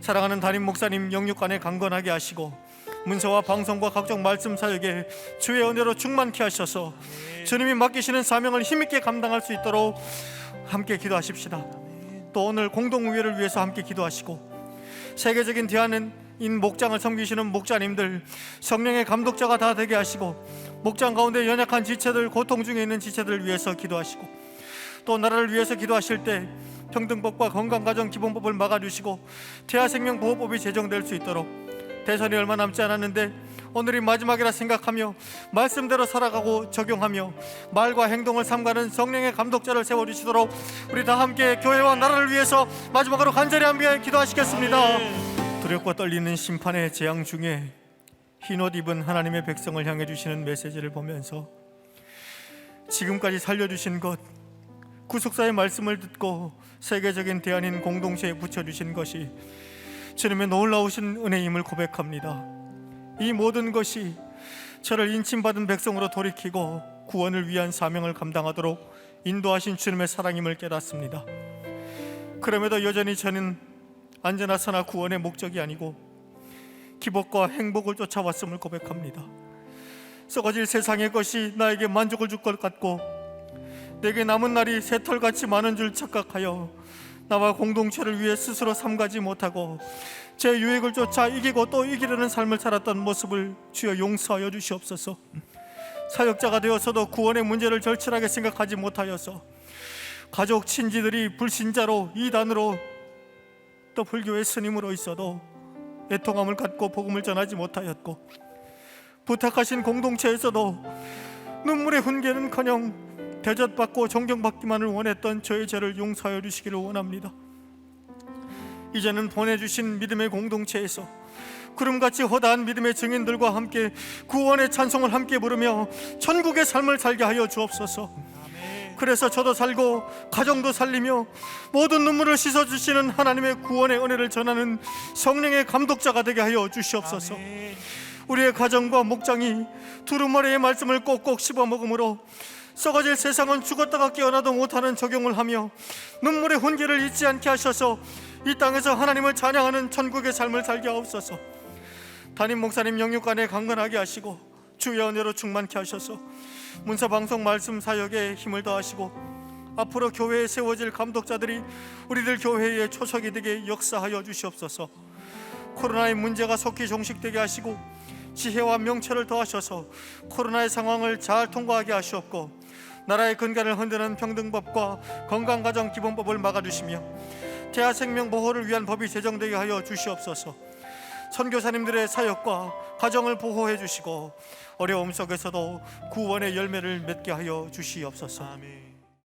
사랑하는 담임 목사님 영육간에 강건하게 하시고 문서와 방송과 각종 말씀 사역에 주의 은혜로 충만케 하셔서 주님이 맡기시는 사명을 힘있게 감당할 수 있도록 함께 기도하십시다. 또 오늘 공동의회를 위해서 함께 기도하시고 세계적인 대한인 목장을 섬기시는 목자님들 성령의 감독자가 다 되게 하시고 목장 가운데 연약한 지체들, 고통 중에 있는 지체들을 위해서 기도하시고 또 나라를 위해서 기도하실 때 평등법과 건강가정 기본법을 막아주시고 태아생명보호법이 제정될 수 있도록 대선이 얼마 남지 않았는데 오늘이 마지막이라 생각하며 말씀대로 살아가고 적용하며 말과 행동을 삼가는 성령의 감독자를 세워주시도록 우리 다 함께 교회와 나라를 위해서 마지막으로 간절히 함께 기도하시겠습니다. 두렵고 떨리는 심판의 재앙 중에 흰옷 입은 하나님의 백성을 향해 주시는 메시지를 보면서 지금까지 살려주신 것, 구속사의 말씀을 듣고 세계적인 대한인 공동체에 붙여주신 것이 주님의 놀라우신 은혜임을 고백합니다. 이 모든 것이 저를 인침받은 백성으로 돌이키고 구원을 위한 사명을 감당하도록 인도하신 주님의 사랑임을 깨닫습니다. 그럼에도 여전히 저는 안전하 선하 구원의 목적이 아니고 기복과 행복을 쫓아왔음을 고백합니다. 썩어질 세상의 것이 나에게 만족을 줄 것 같고 내게 남은 날이 새털같이 많은 줄 착각하여 나와 공동체를 위해 스스로 삼가지 못하고 제 유익을 쫓아 이기고 또 이기려는 삶을 살았던 모습을 주여 용서하여 주시옵소서. 사역자가 되어서도 구원의 문제를 절실하게 생각하지 못하여서 가족, 친지들이 불신자로 이단으로 또 불교의 스님으로 있어도 애통함을 갖고 복음을 전하지 못하였고 부탁하신 공동체에서도 눈물의 훈계는커녕 대접받고 존경받기만을 원했던 저의 죄를 용서하여 주시기를 원합니다. 이제는 보내주신 믿음의 공동체에서 구름같이 허다한 믿음의 증인들과 함께 구원의 찬송을 함께 부르며 천국의 삶을 살게 하여 주옵소서. 그래서 저도 살고 가정도 살리며 모든 눈물을 씻어주시는 하나님의 구원의 은혜를 전하는 성령의 감독자가 되게 하여 주시옵소서. 우리의 가정과 목장이 두루마리의 말씀을 꼭꼭 씹어먹으므로 썩어질 세상은 죽었다가 깨어나도 못하는 적용을 하며 눈물의 훈계를 잊지 않게 하셔서 이 땅에서 하나님을 찬양하는 천국의 삶을 살게 하옵소서. 담임 목사님 영육간에 강건하게 하시고 주의 은혜로 충만케 하셔서 문서방송 말씀 사역에 힘을 더하시고 앞으로 교회에 세워질 감독자들이 우리들 교회의 초석이 되게 역사하여 주시옵소서. 코로나의 문제가 속히 종식되게 하시고 지혜와 명철을 더하셔서 코로나의 상황을 잘 통과하게 하시옵고 나라의 근간을 흔드는 평등법과 건강가정 기본법을 막아주시며 태아생명 보호를 위한 법이 제정되게 하여 주시옵소서. 선교사님들의 사역과 가정을 보호해 주시고 어려움 속에서도 구원의 열매를 맺게 하여 주시옵소서.